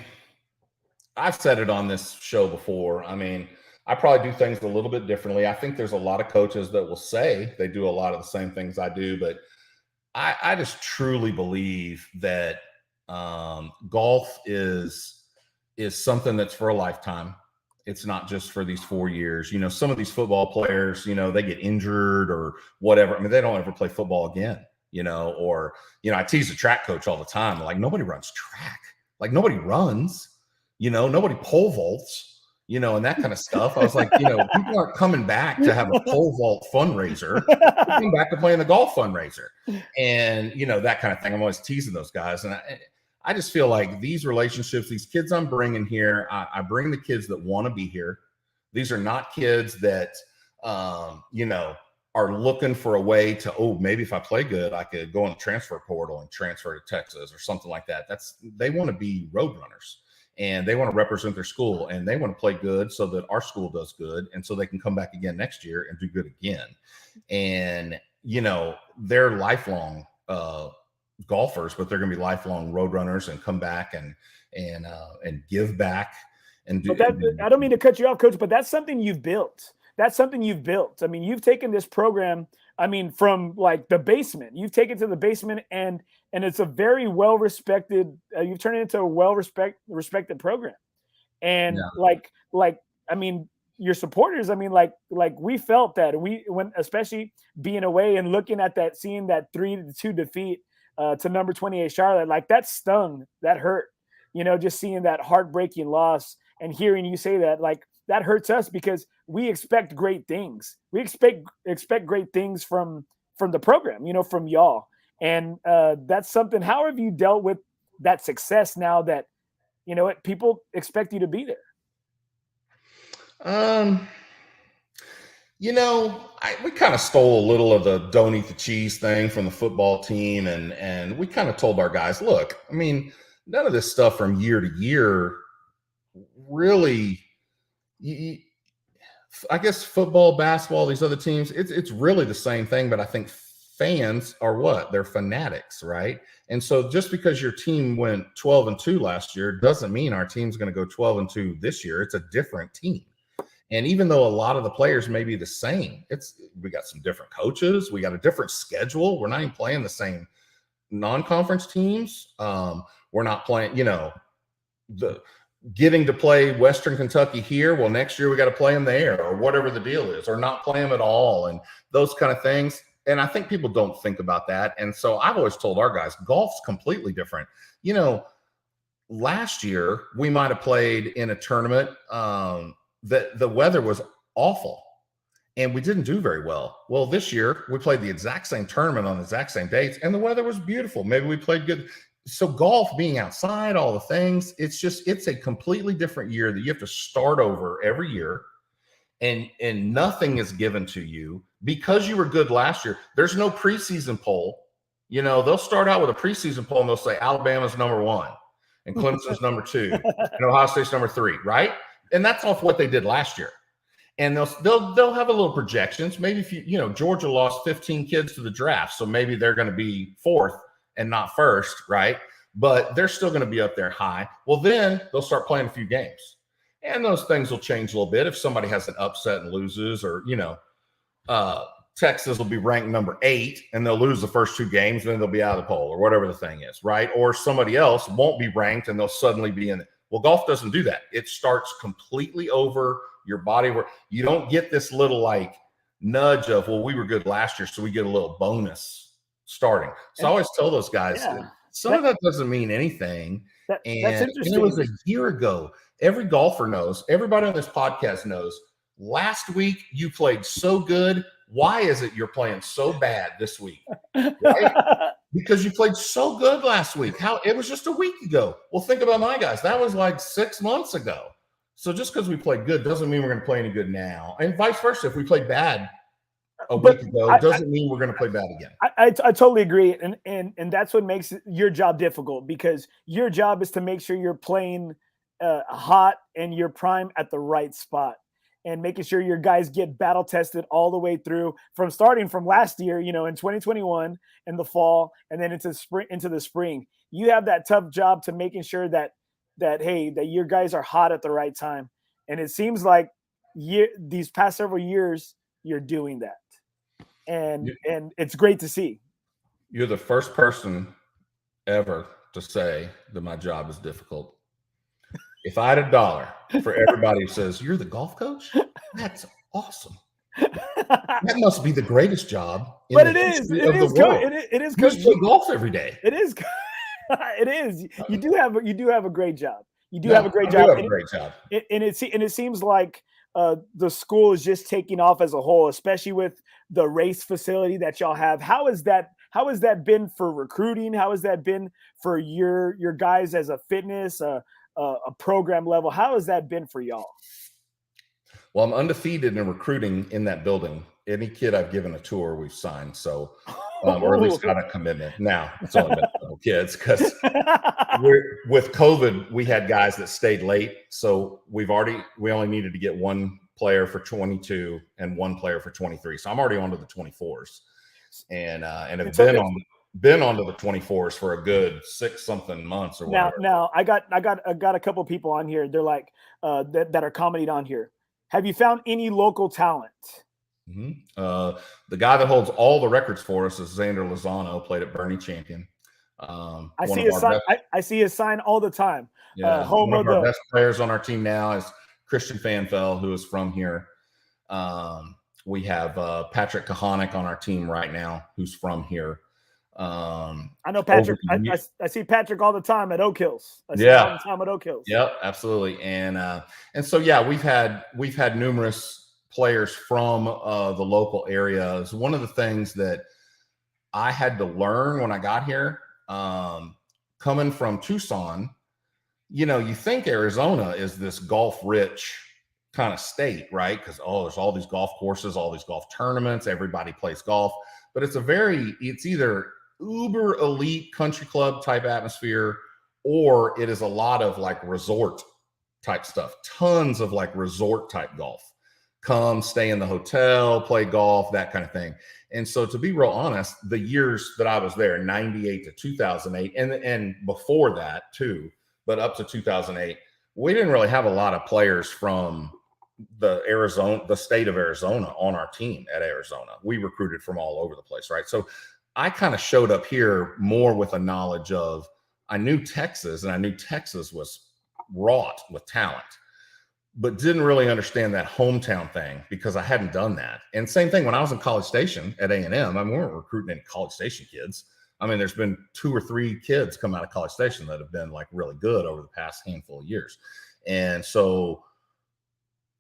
I've said it on this show before. I mean, I probably do things a little bit differently. I think there's a lot of coaches that will say they do a lot of the same things I do, but I just truly believe that golf is something that's for a lifetime. It's not just for these 4 years. Some of these football players, they get injured or whatever. I mean, they don't ever play football again, or, I tease the track coach all the time. Like, nobody runs track. Like, nobody runs, nobody pole vaults, and that kind of stuff. I was like, people aren't coming back to have a pole vault fundraiser. They're coming back to playing the golf fundraiser and, that kind of thing. I'm always teasing those guys. And I just feel like these relationships, these kids I'm bringing here, I bring the kids that want to be here. These are not kids that, are looking for a way to, maybe if I play good, I could go on the transfer portal and transfer to Texas or something like that. They want to be road runners, and they want to represent their school, and they want to play good so that our school does good, and so they can come back again next year and do good again. And, they're lifelong golfers, but they're going to be lifelong road runners and come back and give back and do. I don't mean to cut you off, Coach, but that's something you've built. I mean, you've taken this program, from like the basement. You've taken it to the basement, and it's a very well respected. You've turned it into a respected program, and your supporters. We felt that when especially being away and looking at that, seeing that 3-2 defeat to number 28 Charlotte, like that stung, that hurt. Just seeing that heartbreaking loss and hearing you say that, like, that hurts us because we expect great things. We expect great things from the program, from y'all. And that's something. How have you dealt with that success now that, people expect you to be there? We kind of stole a little of the don't eat the cheese thing from the football team. And we kind of told our guys, look, none of this stuff from year to year really, I guess football, basketball, these other teams, it's really the same thing. But I think fans are what? They're fanatics, right? And so just because your team went 12-2 last year doesn't mean our team's going to go 12-2 this year. It's a different team. And even though a lot of the players may be the same, we got some different coaches. We got a different schedule. We're not even playing the same non-conference teams. We're not playing, getting to play Western Kentucky here. Well, next year we got to play them there, or whatever the deal is, or not play them at all, and those kind of things. And I think people don't think about that. And so I've always told our guys, golf's completely different. Last year we might have played in a tournament that the weather was awful and we didn't do very well. Well, this year we played the exact same tournament on the exact same dates and the weather was beautiful. Maybe we played good. So golf, being outside, all the things, it's a completely different year that you have to start over every year, and nothing is given to you because you were good last year. There's no preseason poll. They'll start out with a preseason poll and they'll say Alabama's number 1 and Clemson's number 2 and Ohio State's number 3, right? And that's off what they did last year. And they'll have a little projections. Maybe if Georgia lost 15 kids to the draft, so maybe they're going to be 4th and not 1st, right? But they're still going to be up there high. Well, then they'll start playing a few games. And those things will change a little bit. If somebody has an upset and loses, or, Texas will be ranked number 8 and they'll lose the first 2 games, and then they'll be out of the poll or whatever the thing is, right? Or somebody else won't be ranked and they'll suddenly be in it. Well, golf doesn't do that. It starts completely over your body where you don't get this little like nudge of, well, we were good last year, so we get a little bonus starting. So I always tell those guys, some of that doesn't mean anything. That's interesting. And it was a year ago. Every golfer knows, everybody on this podcast knows, last week you played so good. Why is it you're playing so bad this week? Right? Because you played so good last week. It was just a week ago. Well, think about my guys. That was like 6 months ago. So just because we played good doesn't mean we're going to play any good now. And vice versa. If we played bad a week ago, doesn't mean we're going to play bad again. I totally agree. And that's what makes your job difficult, because your job is to make sure you're playing hot and you're prime at the right spot, and making sure your guys get battle tested all the way through, from starting from last year, in 2021 in the fall, and then into the spring. You have that tough job to making sure that your guys are hot at the right time. And it seems like these past several years, you're doing that. And it's great to see. You're the first person ever to say that my job is difficult. If I had $1 for everybody who says, you're the golf coach, that's awesome. That must be the greatest job in the history of the world. It is. You just play golf every day. It is. It is. You do have a great job. You do have a great job. You have a great job. And it seems like the school is just taking off as a whole, especially with the race facility that y'all have. How has that been for recruiting? How has that been for your guys as a fitness, a program level? How has that been for y'all? Well, I'm undefeated in recruiting in that building. Any kid I've given a tour, we've signed. So, or at least got a commitment. Now it's only been a couple kids, because with COVID, we had guys that stayed late. So we only needed to get one player for 22 and one player for 23. So I'm already on to the 24s, and have been onto the 24s for a good 6-something months or whatever. Now I got a couple people on here. They're like that are commenting on here. Have you found any local talent? Mm-hmm. The guy that holds all the records for us is Xander Lozano, played at Bernie Champion. I see his sign all the time. Yeah, one of our best players on our team now is Christian Fanfell, who is from here. We have Patrick Kahanick on our team right now, who's from here. I know Patrick. I see Patrick all the time at Oak Hills. All the time at Oak Hills. Yep, absolutely. And so we've had numerous players from the local areas. One of the things that I had to learn when I got here, coming from Tucson, you think Arizona is this golf-rich kind of state, right? Because there's all these golf courses, all these golf tournaments, everybody plays golf, but it's either uber elite country club type atmosphere, or it is a lot of like resort type stuff. Tons of like resort type golf. Come stay in the hotel, play golf, that kind of thing. And so, to be real honest, the years that I was there, 98 to 2008, and before that too, but up to 2008, we didn't really have a lot of players from the state of Arizona on our team at Arizona. We recruited from all over the place, right? So I kind of showed up here more with a knowledge of, I knew Texas, and I knew Texas was wrought with talent, but didn't really understand that hometown thing because I hadn't done that. And same thing when I was in College Station at A&M. I mean, we weren't recruiting any College Station kids. I mean, there's been 2 or 3 kids come out of College Station that have been like really good over the past handful of years. And so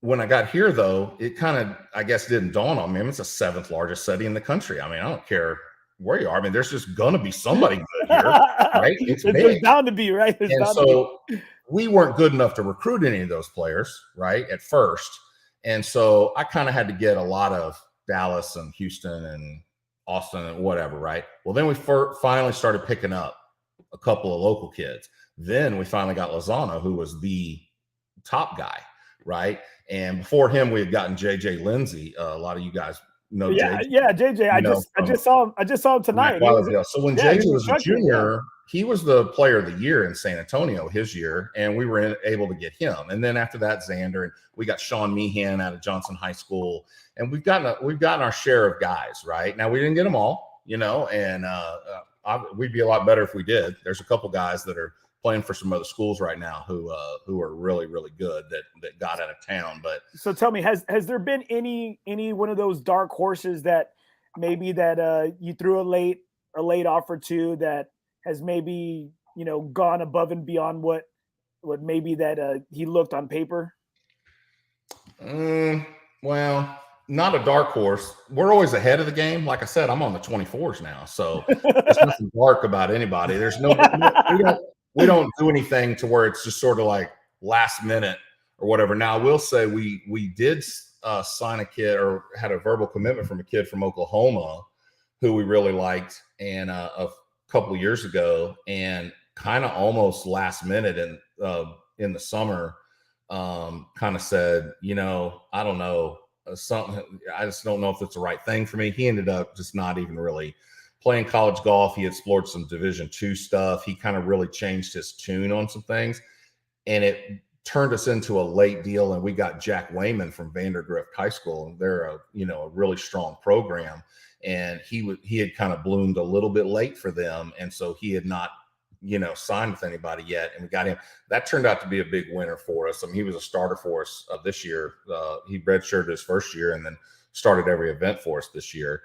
when I got here, though, it kind of, I guess, didn't dawn on me. I mean, it's the 7th largest city in the country. I mean, I don't care where you are. I mean, there's just going to be somebody good here, right? It's bound to be, right? We weren't good enough to recruit any of those players, right, at first. And so I kind of had to get a lot of Dallas and Houston and Austin and whatever, right? Well, then we finally started picking up a couple of local kids. Then we finally got Lozano, who was the top guy, right? And before him, we had gotten JJ Lindsay. A lot of you guys know JJ. Yeah, JJ. I just saw him tonight. So when JJ was a junior, he was the player of the year in San Antonio his year, and we were able to get him. And then after that, Xander, and we got Sean Meehan out of Johnson High School, and we've gotten our share of guys. Right now, we didn't get them all, and we'd be a lot better if we did. There's a couple guys that are playing for some other schools right now who are really, really good that got out of town. But so tell me, has there been any one of those dark horses that maybe that you threw a late offer to that has maybe, you know, gone above and beyond what maybe that he looked on paper? Well, not a dark horse. We're always ahead of the game. Like I said, I'm on the 24s now, so there's nothing dark about anybody. There's we don't do anything to where it's just sort of like last minute or whatever. Now, I will say we did sign a kid or had a verbal commitment from a kid from Oklahoma who we really liked, and a couple of years ago, and kind of almost last minute in the summer. Kind of said, you know, I don't know, something. I just don't know if it's the right thing for me. He ended up just not even really playing college golf. He explored some Division II stuff. He kind of really changed his tune on some things, and it turned us into a late deal. And we got Jack Wayman from Vandergrift High School, and they're a really strong program. And he had kind of bloomed a little bit late for them, and so he had not signed with anybody yet, and we got him. That turned out to be a big winner for us. I mean, he was a starter for us this year. He redshirted his first year and then started every event for us this year.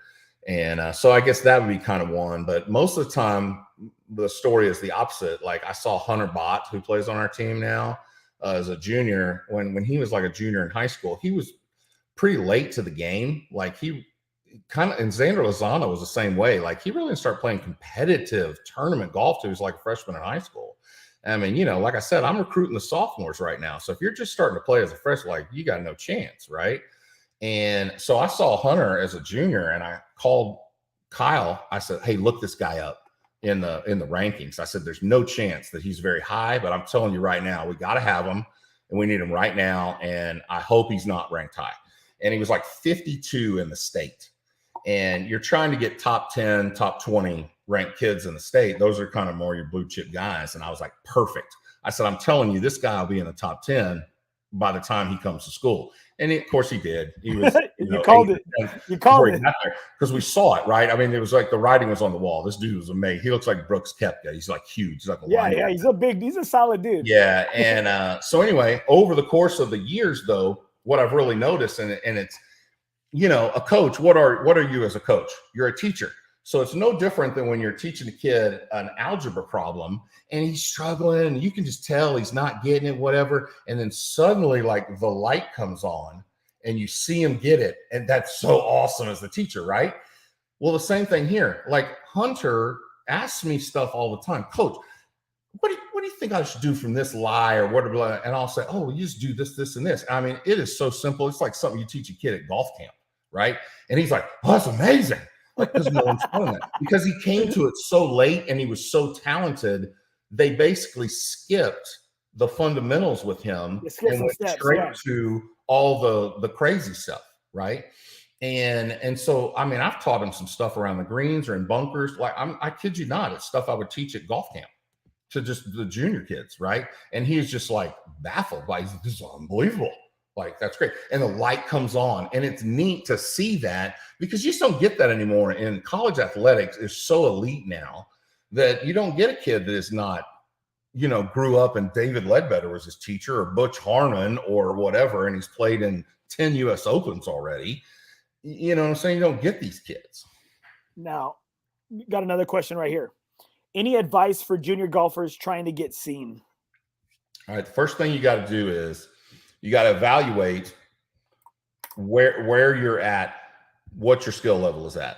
And so I guess that would be kind of one. But most of the time, the story is the opposite. Like, I saw Hunter Bott, who plays on our team now, as a junior. When he was like a junior in high school, he was pretty late to the game. Like, he kind of, and Xander Lozano was the same way. Like, he really didn't start playing competitive tournament golf till he was like a freshman in high school. I mean, like I said, I'm recruiting the sophomores right now. So if you're just starting to play as a freshman, like, you got no chance, right? And so I saw Hunter as a junior, and I called Kyle. I said, hey, look this guy up in the rankings. I said, there's no chance that he's very high, but I'm telling you right now, we got to have him, and we need him right now. And I hope he's not ranked high. And he was like 52 in the state. And you're trying to get top 10, top 20 ranked kids in the state. Those are kind of more your blue chip guys. And I was like, perfect. I said, I'm telling you, this guy will be in the top 10 by the time he comes to school. And of course he did. He was, you called it. You called it. Because we saw it, right? I mean, it was like the writing was on the wall. This dude was amazing. He looks like Brooks Koepka. He's like huge. He's like a linebacker. He's a solid dude. Yeah. And so anyway, over the course of the years, though, what I've really noticed, and it's, a coach, what are you as a coach? You're a teacher. So it's no different than when you're teaching a kid an algebra problem and he's struggling and you can just tell he's not getting it, whatever. And then suddenly, like, the light comes on and you see him get it. And that's so awesome as the teacher, right? Well, the same thing here. Like, Hunter asks me stuff all the time. Coach, what do you think I should do from this lie or whatever? And I'll say, oh, you just do this, this, and this. I mean, it is so simple. It's like something you teach a kid at golf camp. Right. And he's like, oh, that's amazing. Like, because no one's telling that. Because he came to it so late and he was so talented, they basically skipped the fundamentals with him and went straight to all the crazy stuff. Right. And so, I mean, I've taught him some stuff around the greens or in bunkers. Like, I kid you not, it's stuff I would teach at golf camp to just the junior kids. Right. And he's just like baffled by, this is unbelievable. Like, that's great. And the light comes on, and it's neat to see that, because you just don't get that anymore. And college athletics is so elite now that you don't get a kid that is not, grew up and David Ledbetter was his teacher, or Butch Harmon or whatever, and he's played in 10 US Opens already. You know what I'm saying? You don't get these kids. Now, got another question right here. Any advice for junior golfers trying to get seen? All right. The first thing you got to do is, you got to evaluate where you're at, what your skill level is at.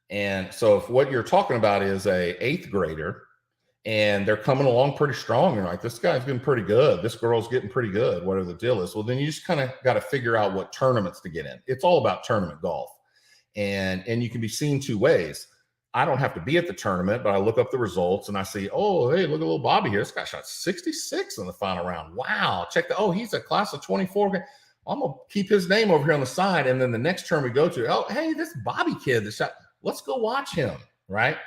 And so if what you're talking about is a 8th grader and they're coming along pretty strong, you're like, this guy's getting pretty good, this girl's getting pretty good, whatever the deal is. Well, then you just kind of got to figure out what tournaments to get in. It's all about tournament golf. And you can be seen two ways. I don't have to be at the tournament, but I look up the results and I see, oh, hey, look at little Bobby here. This guy shot 66 in the final round. Wow. Check that. Oh, he's a class of 24. I'm going to keep his name over here on the side. And then the next term we go to, oh, hey, this Bobby kid that shot, let's go watch him. Right.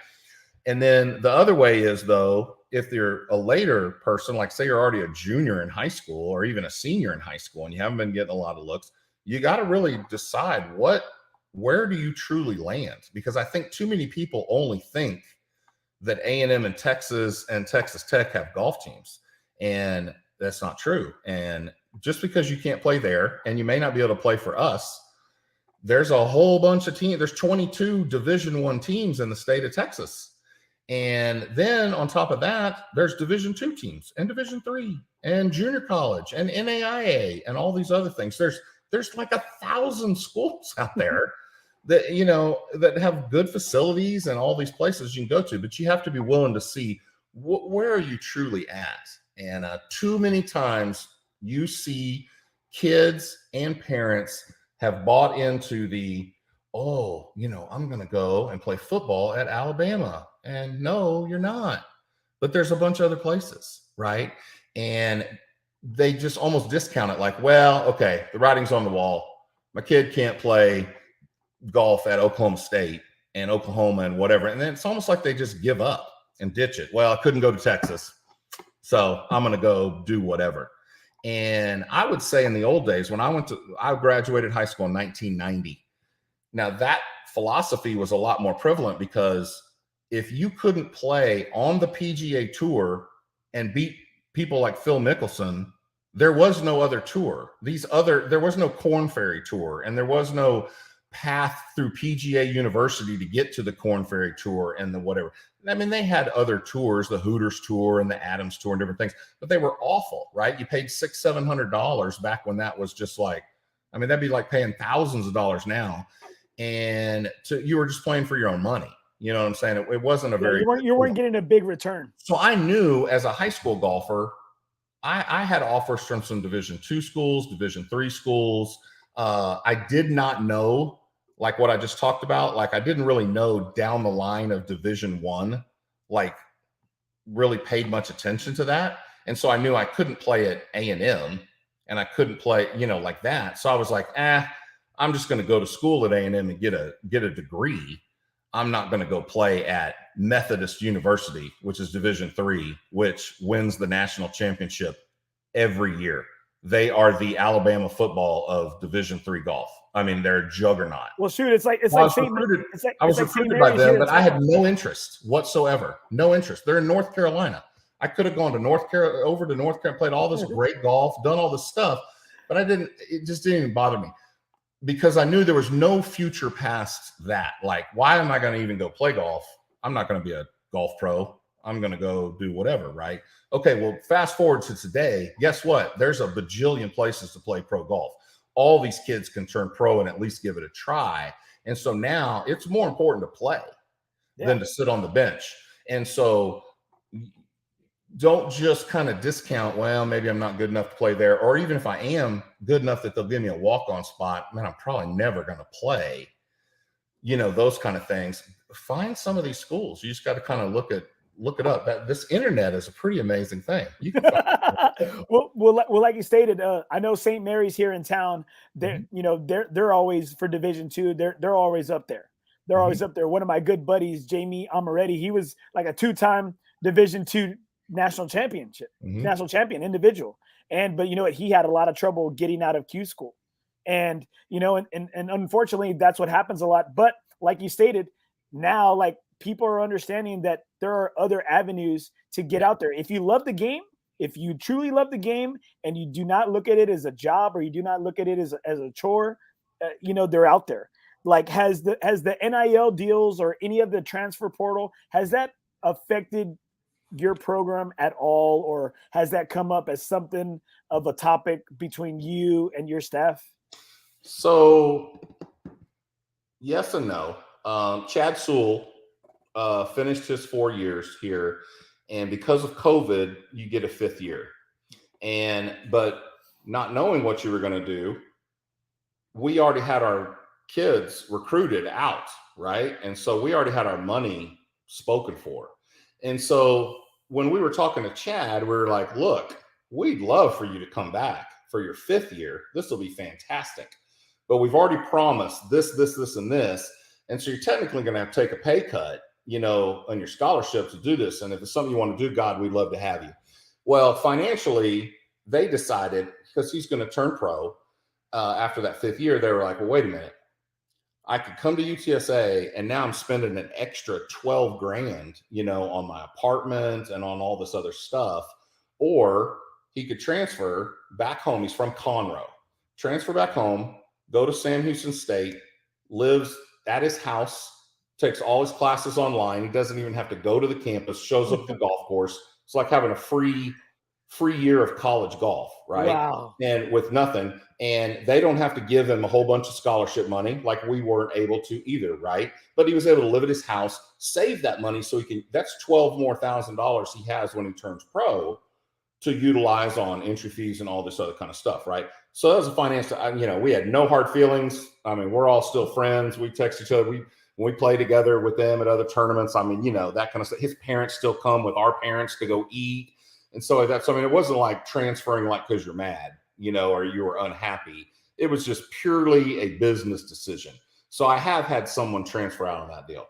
And then the other way is, though, if you're a later person, like say you're already a junior in high school or even a senior in high school and you haven't been getting a lot of looks, you got to really decide where do you truly land? Because I think too many people only think that A&M and Texas Tech have golf teams, and that's not true. And just because you can't play there, and you may not be able to play for us, there's a whole bunch of teams. There's 22 Division I teams in the state of Texas. And then on top of that, there's Division II teams and Division III and junior college and NAIA and all these other things. There's like 1,000 schools out there that, you know, that have good facilities and all these places you can go to, but you have to be willing to see where are you truly at. And too many times you see kids and parents have bought into the, oh, you know, I'm going to go and play football at Alabama. And no, you're not. But there's a bunch of other places, right? And they just almost discount it like, well, okay, the writing's on the wall. My kid can't play golf at Oklahoma State and Oklahoma and whatever. And then it's almost like they just give up and ditch it. Well, I couldn't go to Texas, so I'm going to go do whatever. And I would say in the old days, when I graduated high school in 1990. Now that philosophy was a lot more prevalent, because if you couldn't play on the PGA Tour and beat people like Phil Mickelson, there was no other tour. There was no Korn Ferry Tour, and there was no path through PGA University to get to the Korn Ferry Tour and the whatever. I mean, they had other tours, the Hooters Tour and the Adams Tour and different things, but they were awful, right? You paid $600-700 back when that was just like, I mean, that'd be like paying thousands of dollars now. And you were just playing for your own money. You know what I'm saying? It wasn't a very, you weren't getting a big return. So I knew as a high school golfer, I had offers from some Division II schools, Division III schools. I did not know, like what I just talked about. Like I didn't really know down the line of Division I, like really paid much attention to that. And so I knew I couldn't play at A&M, and I couldn't play, you know, like that. So I was like, I'm just going to go to school at A&M and get a degree. I'm not going to go play at Methodist University, which is Division III, which wins the national championship every year. They are the Alabama football of Division III golf. I mean, they're a juggernaut. Well, shoot, it's like I was recruited by them, but I had no interest whatsoever. No interest. They're in North Carolina. I could have gone to North Carolina, played all this great golf, done all this stuff, but it just didn't even bother me, because I knew there was no future past that. Like, why am I going to even go play golf? I'm not going to be a golf pro. I'm going to go do whatever, right? Okay, well, fast forward to today. Guess what? There's a bajillion places to play pro golf. All these kids can turn pro and at least give it a try. And so now it's more important to play than to sit on the bench. And so don't just kind of discount, well, maybe I'm not good enough to play there. Or even if I am good enough that they'll give me a walk-on spot, man, I'm probably never going to play. You know, those kind of things. Find some of these schools. You just got to kind of look it up. This internet is a pretty amazing thing. You can well, like you stated, I know St. Mary's here in town. They're always for Division II. They're always up there. They're always up there. One of my good buddies, Jamie Amaretti, he was like a 2-time Division II national champion individual. But you know what? He had a lot of trouble getting out of Q school. And, you know, and unfortunately that's what happens a lot. But like you stated, now, like, people are understanding that there are other avenues to get out there. If you love the game, if you truly love the game and you do not look at it as a job, or you do not look at it as a chore, they're out there. Like, has the NIL deals or any of the transfer portal, has that affected your program at all? Or has that come up as something of a topic between you and your staff? So yes and no. Chad Sewell finished his 4 years here, and because of COVID, you get a 5th year. But not knowing what you were going to do, we already had our kids recruited out, right? And so we already had our money spoken for. And so when we were talking to Chad, we were like, look, we'd love for you to come back for your 5th year. This will be fantastic. But we've already promised this, and this. And so you're technically going to have to take a pay cut, you know, on your scholarship to do this. And if it's something you want to do, God, we'd love to have you. Well, financially, they decided, because he's going to turn pro after that 5th year, they were like, well, wait a minute. I could come to UTSA and now I'm spending an extra 12 grand, on my apartment and on all this other stuff. Or he could transfer back home. He's from Conroe. Transfer back home, go to Sam Houston State, lives at his house, takes all his classes online. He doesn't even have to go to the campus, shows up at the golf course. It's like having a free year of college golf, right? Wow. And with nothing. And they don't have to give him a whole bunch of scholarship money like we weren't able to either, right? But he was able to live at his house, save that money so he can, that's $12,000 he has when he turns pro to utilize on entry fees and all this other kind of stuff, right? So that was a finance, we had no hard feelings. I mean, we're all still friends. We text each other. When we play together with them at other tournaments, that kind of stuff. His parents still come with our parents to go eat. And so that's, it wasn't like transferring like because you're mad, or you were unhappy. It was just purely a business decision. So I have had someone transfer out on that deal.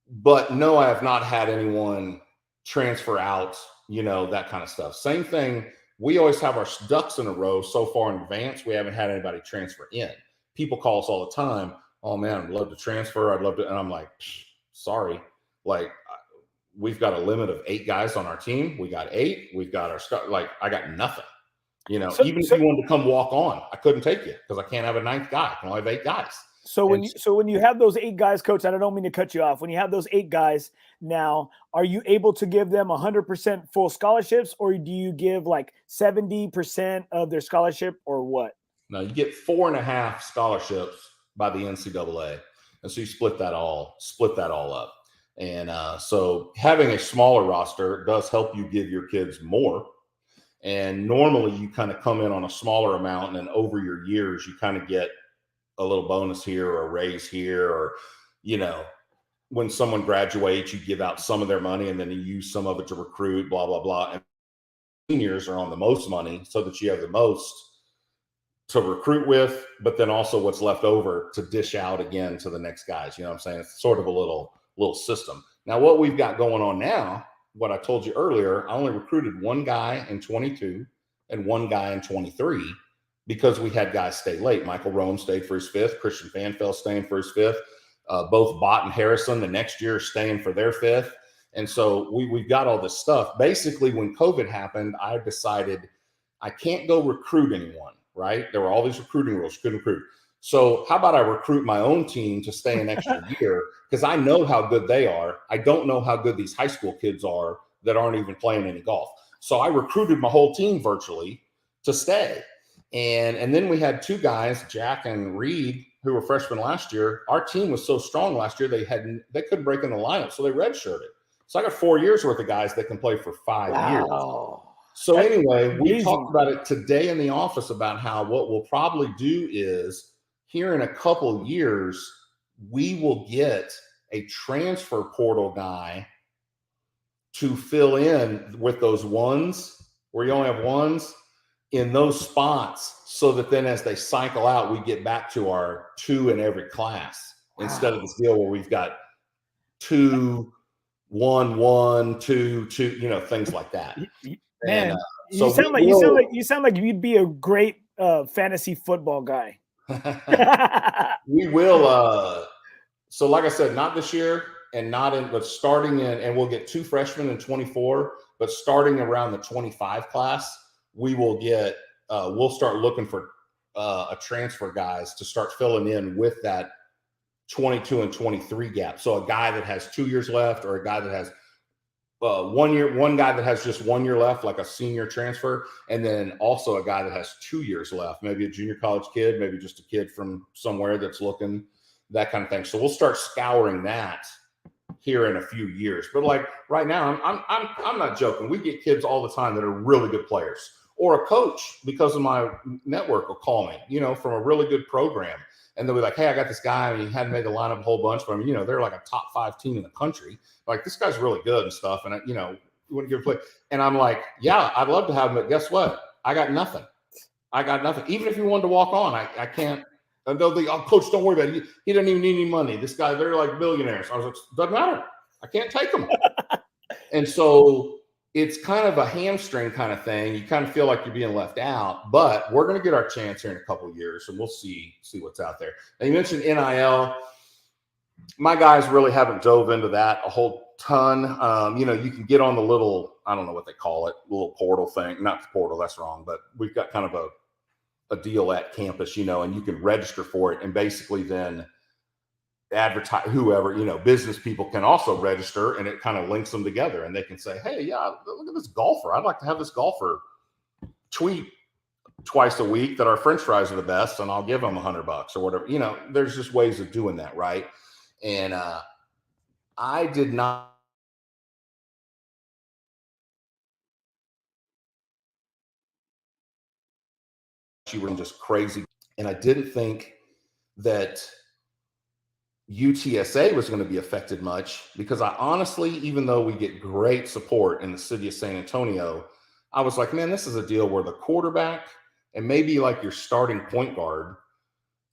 But no, I have not had anyone transfer out, that kind of stuff. Same thing. We always have our ducks in a row so far in advance. We haven't had anybody transfer in. People call us all the time. Oh man, I'd love to transfer. I'd love to. And I'm like, sorry. Like, we've got a limit of 8 guys on our team. We got 8. We've got our stuff. Like, I got nothing. Even if you wanted to come walk on, I couldn't take you because I can't have a 9th guy. I can only have 8 guys. So when you have those 8 guys, Coach, I don't mean to cut you off. When you have those 8 guys now, are you able to give them 100% full scholarships, or do you give like 70% of their scholarship, or what? No, you get 4.5 scholarships by the NCAA, and so you split that all up. And so having a smaller roster does help you give your kids more. And normally you kind of come in on a smaller amount, and then over your years, you kind of get a little bonus here or a raise here, or, when someone graduates, you give out some of their money and then you use some of it to recruit, blah, blah, blah. And seniors are on the most money so that you have the most to recruit with, but then also what's left over to dish out again to the next guys. You know what I'm saying? It's sort of a little system. Now, what we've got going on now, what I told you earlier, I only recruited 1 guy in 22 and 1 guy in 23 because we had guys stay late. Michael Rome stayed for his 5th. Christian Fanfell staying for his 5th. Both Bott and Harrison the next year staying for their 5th. And so we've got all this stuff. Basically, when COVID happened, I decided I can't go recruit anyone, right? There were all these recruiting rules, couldn't recruit. So how about I recruit my own team to stay an extra year? Because I know how good they are. I don't know how good these high school kids are that aren't even playing any golf. So I recruited my whole team virtually to stay. And then we had 2 guys, Jack and Reed, who were freshmen last year. Our team was so strong last year, they couldn't break in the lineup, so they redshirted. So I got 4 years worth of guys that can play for 5 years. So anyway, we talked about it today in the office about how what we'll probably do is here in a couple of years, we will get a transfer portal guy to fill in with those ones where you only have ones in those spots, so that then as they cycle out, we get back to our 2 in every class instead of this deal where we've got 2, 1, 1, 2, 2, things like that. Man, and, you sound like you'd be a great fantasy football guy. We will. So like I said, not this year and but starting in, and we'll get 2 freshmen in 24, but starting around the 25 class, we will get, we'll start looking for a transfer guys to start filling in with that 22 and 23 gap. So a guy that has 2 years left, or a guy that has 1 year, one guy that has just 1 year left, like a senior transfer. And then also a guy that has 2 years left, maybe a junior college kid, maybe just a kid from somewhere that's looking, that kind of thing. So we'll start scouring that here in a few years. But like right now, I'm not joking. We get kids all the time that are really good players, or a coach, because of my network, will call me, from a really good program. And they'll be like, hey, I got this guy. I mean, he hadn't made the lineup a whole bunch, but they're like a top 5 team in the country. Like, this guy's really good and stuff. And, you wouldn't give a play. And I'm like, yeah, I'd love to have him, but guess what? I got nothing. Even if you wanted to walk on, I can't. And they'll be, oh, coach, don't worry about it. He doesn't even need any money. This guy, they're like billionaires. I was like, doesn't matter. I can't take them. And so it's kind of a hamstring kind of thing. You kind of feel like you're being left out, but we're going to get our chance here in a couple of years, and we'll see what's out there. And you mentioned NIL. My guys really haven't dove into that a whole ton. You can get on the little, I don't know what they call it, little portal thing. Not the portal, that's wrong, but we've got kind of a deal at campus, and you can register for it, and basically then advertise whoever, business people can also register, and it kind of links them together, and they can say, hey, yeah, look at this golfer. I'd like to have this golfer tweet twice a week that our French fries are the best, and I'll give them $100 or whatever. There's just ways of doing that, right? And I did not. You were just crazy, and I didn't think that UTSA was going to be affected much, because I honestly, even though we get great support in the city of San Antonio, I was like, man, this is a deal where the quarterback and maybe like your starting point guard,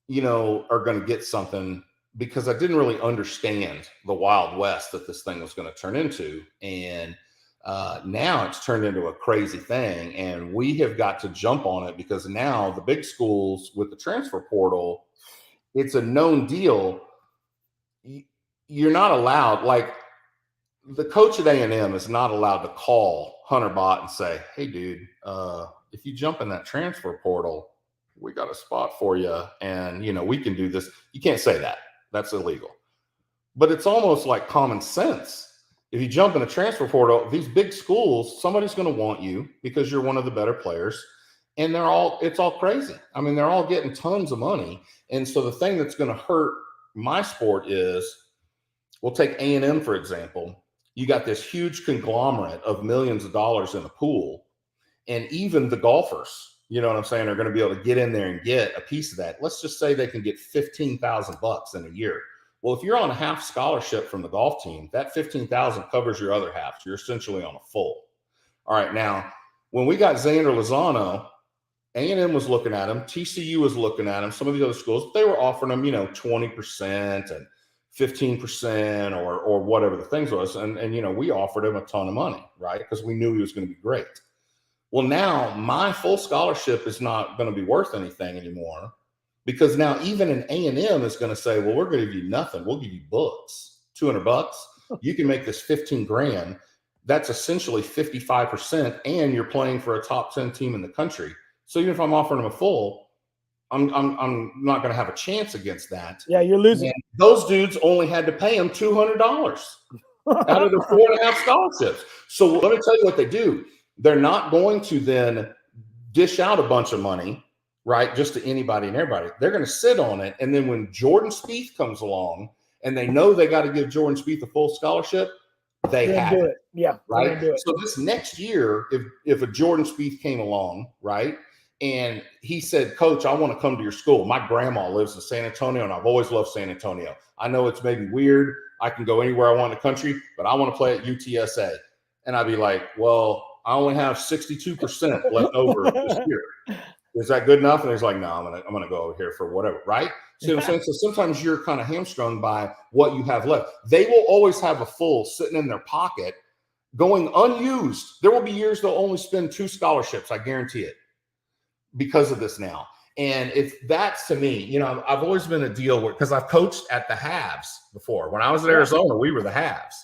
are going to get something, because I didn't really understand the Wild West that this thing was going to turn into. And now it's turned into a crazy thing, and we have got to jump on it, because now the big schools with the transfer portal, it's a known deal. You're not allowed, like the coach at A&M is not allowed to call Hunter Bott and say, hey, dude, if you jump in that transfer portal, we got a spot for you, and, we can do this. You can't say that. That's illegal. But it's almost like common sense. If you jump in a transfer portal, these big schools, somebody's going to want you because you're one of the better players. And it's all crazy. I mean, they're all getting tons of money. And so the thing that's going to hurt my sport is, we'll take A&M, for example. You got this huge conglomerate of millions of dollars in a pool. And even the golfers, you know what I'm saying, are going to be able to get in there and get a piece of that. Let's just say they can get $15,000 in a year. Well, if you're on a half scholarship from the golf team, that $15,000 covers your other half. So you're essentially on a full. All right. Now, when we got Xander Lozano, A&M was looking at him. TCU was looking at him. Some of the other schools, they were offering him, 20% and 15% or whatever the things was. And we offered him a ton of money, right? Because we knew he was going to be great. Well, now my full scholarship is not going to be worth anything anymore, because now even an A&M is going to say, well, we're going to give you nothing. We'll give you books, $200. You can make this $15,000. That's essentially 55%. And you're playing for a top 10 team in the country. So even if I'm offering them a full, I'm not going to have a chance against that. Yeah, you're losing. And those dudes only had to pay them $200 out of their 4.5 scholarships. So let me tell you what they do. They're not going to then dish out a bunch of money, right, just to anybody and everybody. They're going to sit on it. And then when Jordan Spieth comes along and they know they got to give Jordan Spieth a full scholarship, they have it. Yeah. Right. So this next year, if a Jordan Spieth came along, right, and he said, Coach, I want to come to your school. My grandma lives in San Antonio, and I've always loved San Antonio. I know it's maybe weird. I can go anywhere I want in the country, but I want to play at UTSA. And I'd be like, well, I only have 62% left over this year. Is that good enough? And he's like, no, I'm gonna go over here for whatever, right? So, so sometimes you're kind of hamstrung by what you have left. They will always have a full sitting in their pocket, going unused. There will be years they'll only spend 2 scholarships, I guarantee it, because of this now. And if that's, to me, I've always been a deal where, because I've coached at the halves before. When I was at Arizona, we were the halves.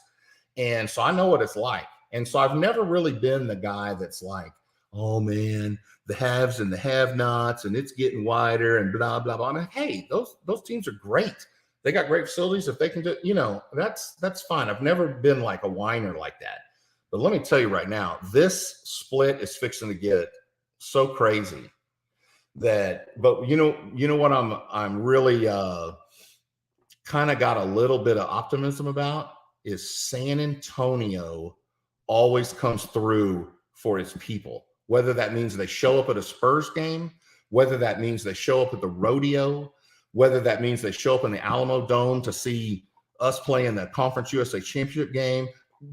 And so I know what it's like. And so I've never really been the guy that's like, oh man, the haves and the have-nots, and it's getting wider and blah, blah, blah. I mean, hey, those teams are great. They got great facilities. If they can do, that's fine. I've never been like a whiner like that. But let me tell you right now, this split is fixing to get so crazy but you know what I'm really kind of got a little bit of optimism about is San Antonio always comes through for its people, whether that means they show up at a Spurs game, whether that means they show up at the rodeo, whether that means they show up in the Alamo Dome to see us play in the Conference USA Championship game.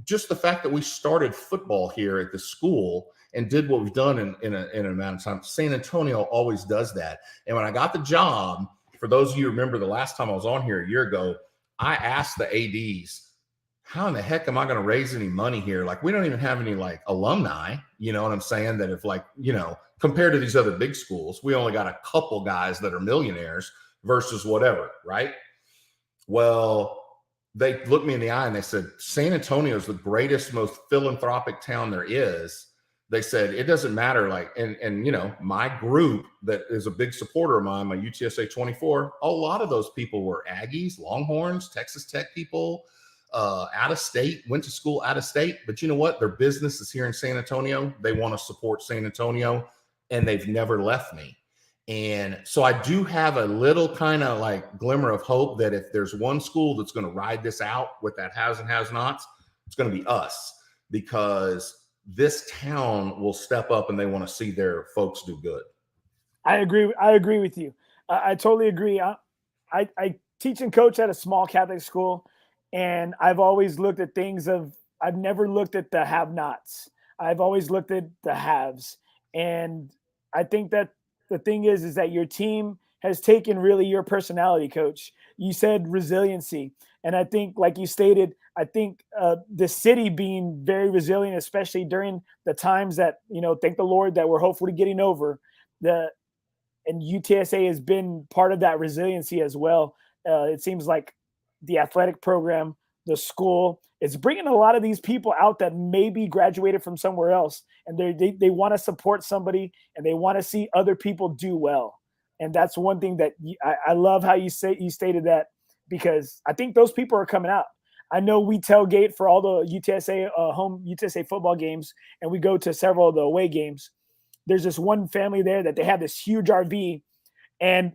Just the fact that we started football here at the school and did what we've done in an amount of time. San Antonio always does that. And when I got the job, for those of you who remember the last time I was on here a year ago, I asked the ADs, how in the heck am I going to raise any money here? Like, we don't even have any like alumni, you know what I'm saying? That if like, you know, compared to these other big schools, we only got a couple guys that are millionaires versus whatever, right? Well, they looked me in the eye and they said, San Antonio is the greatest, most philanthropic town there is. They said, it doesn't matter. Like, and you know, my group that is a big supporter of mine, my UTSA 24, a lot of those people were Aggies, Longhorns, Texas Tech people, out of state, went to school out of state. But you know what? Their business is here in San Antonio. They want to support San Antonio, and they've never left me. And so I do have a little kind of like glimmer of hope that if there's one school that's going to ride this out with that has and has nots, it's going to be us, because this town will step up and they want to see their folks do good. I agree. I agree with you. I totally agree. I teach and coach at a small Catholic school, and I've always looked at things I've never looked at the have-nots. I've always looked at the haves. And I think that the thing is that your team has taken really your personality, Coach. You said resiliency. And I think, like you stated, I think the city being very resilient, especially during the times that, you know, thank the Lord that we're hopefully getting over, and UTSA has been part of that resiliency as well. It seems like the athletic program, the school, it's bringing a lot of these people out that maybe graduated from somewhere else, and they want to support somebody, and they want to see other people do well. And that's one thing that I love how you stated that, because I think those people are coming out. I know we tailgate for all the UTSA home UTSA football games, and we go to several of the away games. There's this one family there that they have this huge RV, and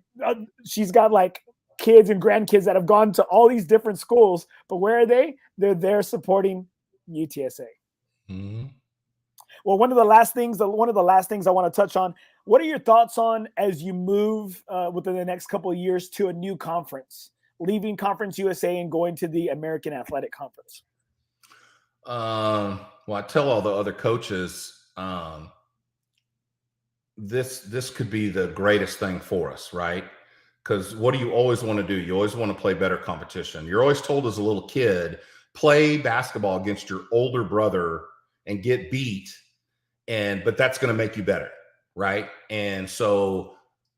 she's got like kids and grandkids that have gone to all these different schools, but where are they? They're there supporting UTSA. Mm-hmm. Well, one of the last things I want to touch on, what are your thoughts on as you move within the next couple of years to a new conference, leaving Conference USA and going to the American Athletic Conference? Well, I tell all the other coaches, this could be the greatest thing for us, right? Because what do you always want to do? You always want to play better competition. You're always told as a little kid, play basketball against your older brother and get beat, but that's going to make you better, right? And so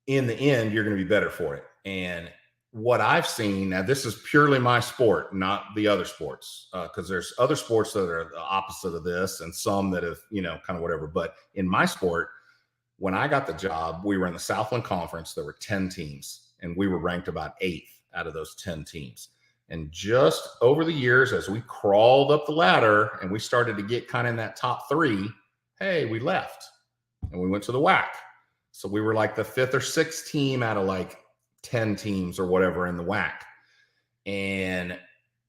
in the end, you're going to be better for it. And what I've seen, now this is purely my sport, not the other sports, because there's other sports that are the opposite of this and some that have, you know, kind of whatever. But in my sport, when I got the job, we were in the Southland Conference. There were 10 teams. And we were ranked about 8th out of those 10 teams. And just over the years, as we crawled up the ladder and we started to get kind of in that top 3, hey, we left and we went to the WAC. So we were like the 5th or 6th team out of like 10 teams or whatever in the WAC. And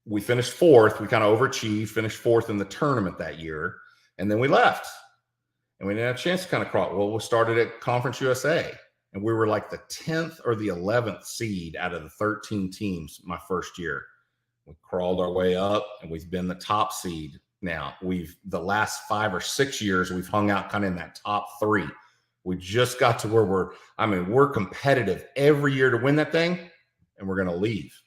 we finished 4th. We kind of overachieved, finished 4th in the tournament that year. And then we left. And we didn't have a chance to kind of crawl. Well, we started at Conference USA. And we were like the 10th or the 11th seed out of the 13 teams my first year. We crawled our way up, and we've been the top seed. Now, the last 5 or 6 years, we've hung out kind of in that top 3. We just got to where we're competitive every year to win that thing, and we're going to leave.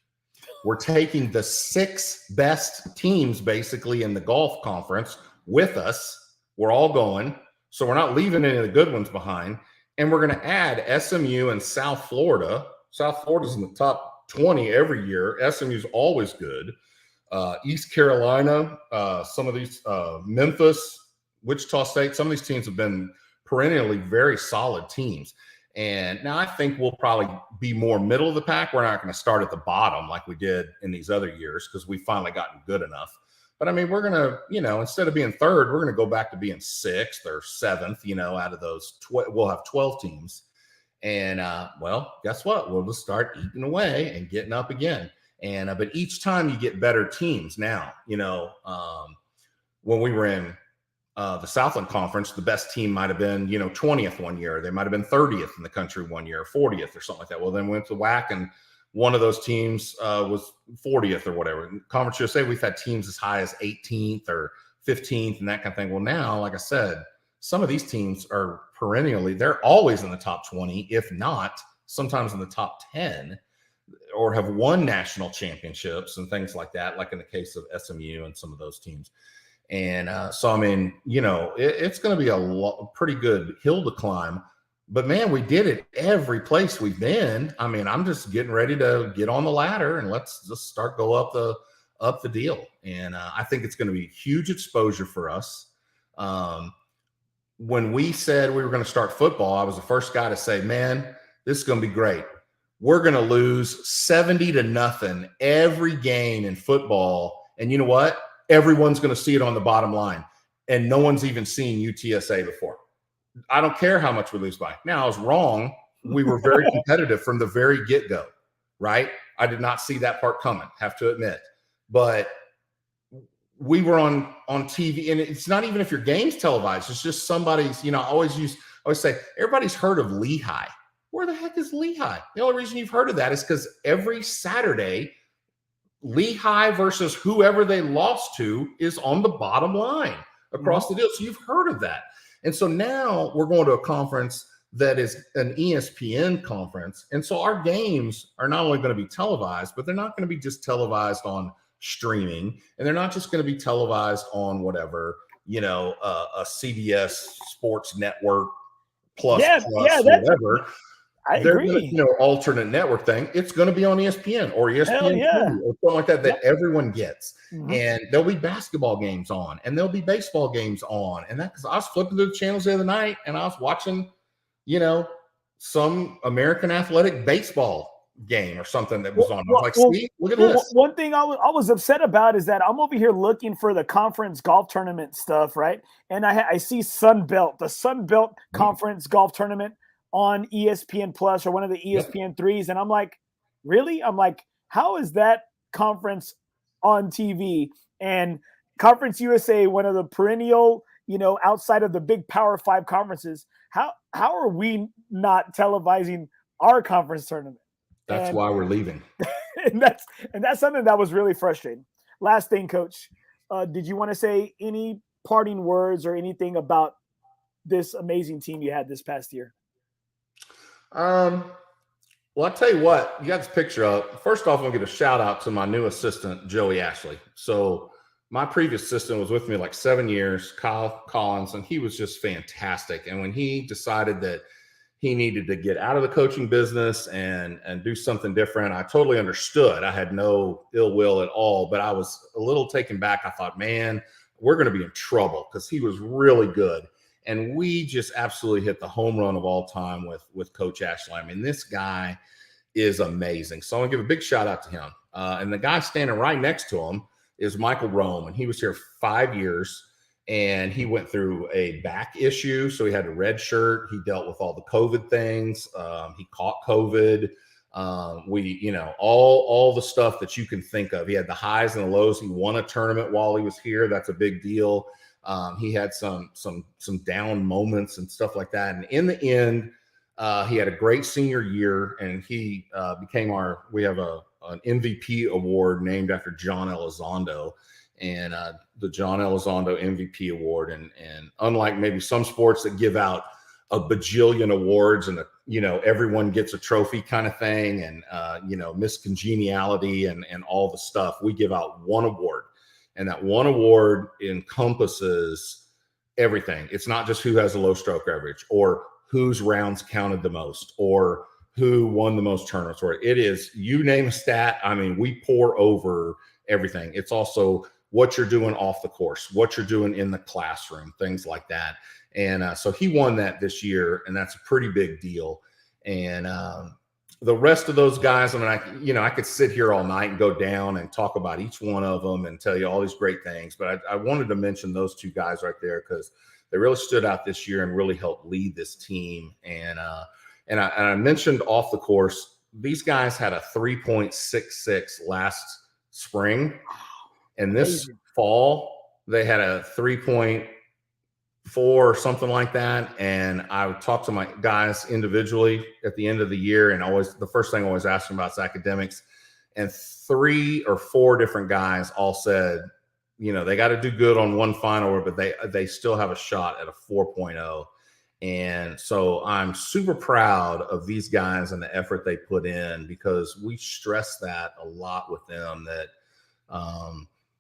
We're taking the 6 best teams basically in the golf conference with us. We're all going. So we're not leaving any of the good ones behind. And we're going to add SMU and South Florida. South Florida's in the top 20 every year. SMU's always good. East Carolina, some of these, Memphis, Wichita State, some of these teams have been perennially very solid teams. And now I think we'll probably be more middle of the pack. We're not going to start at the bottom like we did in these other years, because we've finally gotten good enough. But I mean, we're going to, you know, instead of being 3rd, we're going to go back to being 6th or 7th, you know, out of those, we'll have 12 teams. And, well, guess what? We'll just start eating away and getting up again. And, but each time you get better teams now, you know, when we were in the Southland Conference, the best team might have been, you know, 20th one year. They might have been 30th in the country one year, 40th or something like that. Well, then we went to WAC, and one of those teams was 40th or whatever. In Conference USA, we've had teams as high as 18th or 15th and that kind of thing. Well, now, like I said, some of these teams are perennially, they're always in the top 20, if not sometimes in the top 10. or have won national championships and things like that, like in the case of SMU and some of those teams. And so, I mean, it's going to be a pretty good hill to climb. But, man, we did it every place we've been. I mean, I'm just getting ready to get on the ladder and let's just start go up the deal. And I think it's going to be huge exposure for us. When we said we were going to start football, I was the first guy to say, man, this is going to be great. We're going to lose 70-0 every game in football. And you know what? Everyone's going to see it on the bottom line. And no one's even seen UTSA before. I don't care how much we lose by. Now, I was wrong. We were very competitive from the very get-go, right? I did not see that part coming, have to admit. But we were on TV, and it's not even if your game's televised. It's just somebody's, I always say, everybody's heard of Lehigh. Where the heck is Lehigh? The only reason you've heard of that is because every Saturday, Lehigh versus whoever they lost to is on the bottom line across the deal. So you've heard of that. And so now we're going to a conference that is an ESPN conference. And so our games are not only going to be televised, but they're not going to be just televised on streaming. And they're not just going to be televised on whatever, a CBS Sports Network plus whatever. I agree. Alternate network thing. It's going to be on ESPN or ESPN or something like that everyone gets. Mm-hmm. And there'll be basketball games on, and there'll be baseball games on, and that because I was flipping through the channels the other night, and I was watching, some American Athletic baseball game or something that was on. I was like, see, look at this. One thing I was upset about is that I'm over here looking for the conference golf tournament stuff, right? And I see the Sun Belt Conference golf tournament on ESPN Plus or one of the ESPN 3s. And I'm like, really? I'm like, how is that conference on TV? And Conference USA, one of the perennial, outside of the big Power 5 conferences, how are we not televising our conference tournament? That's why we're leaving. and that's something that was really frustrating. Last thing, Coach, did you want to say any parting words or anything about this amazing team you had this past year? Well, I'll tell you what, you got this picture up. First off, I'm going to give a shout out to my new assistant, Joey Ashley. So my previous assistant was with me like 7 years, Kyle Collins, and he was just fantastic. And when he decided that he needed to get out of the coaching business and do something different, I totally understood. I had no ill will at all, but I was a little taken back. I thought, man, we're going to be in trouble because he was really good. And we just absolutely hit the home run of all time with Coach Ashley. I mean, this guy is amazing. So I want to give a big shout out to him. And the guy standing right next to him is Michael Rome. And he was here 5 years, and he went through a back issue. So he had a red shirt. He dealt with all the COVID things. He caught COVID. All the stuff that you can think of. He had the highs and the lows. He won a tournament while he was here. That's a big deal. He had some down moments and stuff like that. And in the end, he had a great senior year, and he became we have an MVP award named after John Elizondo, and the John Elizondo MVP award. And unlike maybe some sports that give out a bajillion awards and everyone gets a trophy kind of thing, and Miss Congeniality and all the stuff, we give out one award. And that one award encompasses everything. It's not just who has a low stroke average or whose rounds counted the most or who won the most tournaments. Or it is, you name a stat. I mean, we pour over everything. It's also what you're doing off the course, what you're doing in the classroom, things like that. And so he won that this year, and that's a pretty big deal. And the rest of those guys, I mean, I could sit here all night and go down and talk about each one of them and tell you all these great things. But I wanted to mention those two guys right there because they really stood out this year and really helped lead this team. And I mentioned off the course, these guys had a 3.66 last spring. And this fall, they had a 3.4 or something like that. And I would talk to my guys individually at the end of the year, and the first thing I always ask them about is academics. And 3 or 4 different guys all said, they got to do good on one final, but they still have a shot at a 4.0. And so I'm super proud of these guys and the effort they put in, because we stress that a lot with them, that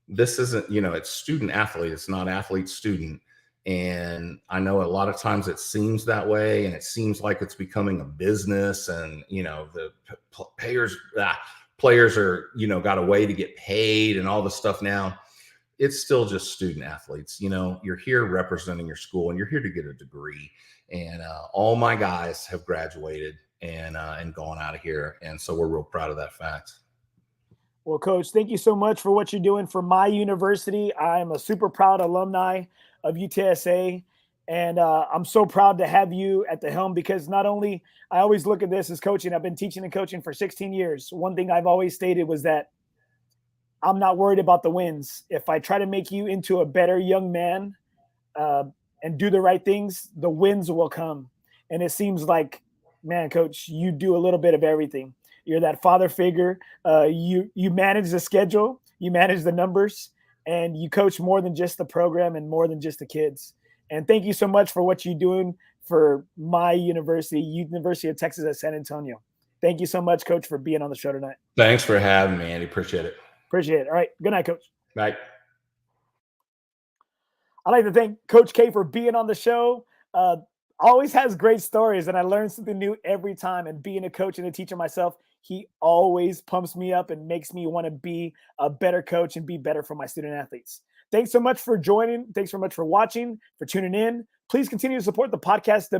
this isn't, it's student athlete, it's not athlete student. And I know a lot of times it seems that way, and it seems like it's becoming a business, and the players are got a way to get paid and all this stuff. Now it's still just student athletes. You're here representing your school, and you're here to get a degree. And all my guys have graduated and gone out of here, and so we're real proud of that fact. Well, Coach, thank you so much for what you're doing for my university. I'm a super proud alumni of UTSA, and I'm so proud to have you at the helm, because not only I always look at this as coaching. I've been teaching and coaching for 16 years. One thing I've always stated was that I'm not worried about the wins. If I try to make you into a better young man and do the right things, the wins will come. And it seems like, man, Coach, you do a little bit of everything. You're that father figure. You manage the schedule, you manage the numbers, and you coach more than just the program and more than just the kids. And thank you so much for what you're doing for my university, University of Texas at San Antonio. Thank you so much, Coach, for being on the show tonight. Thanks for having me, Andy. Appreciate it. Appreciate it. All right. Good night, Coach. Bye. I'd like to thank Coach K for being on the show. Always has great stories, and I learn something new every time. And being a coach and a teacher myself, he always pumps me up and makes me want to be a better coach and be better for my student athletes. Thanks so much for joining. Thanks so much for watching, for tuning in. Please continue to support the podcast,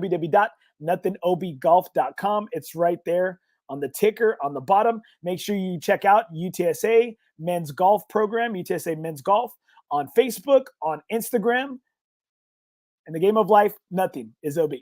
www.NothingisOBgolf.com. It's right there on the ticker on the bottom. Make sure you check out UTSA Men's Golf Program, UTSA Men's Golf, on Facebook, on Instagram. In the game of life, nothing is OB.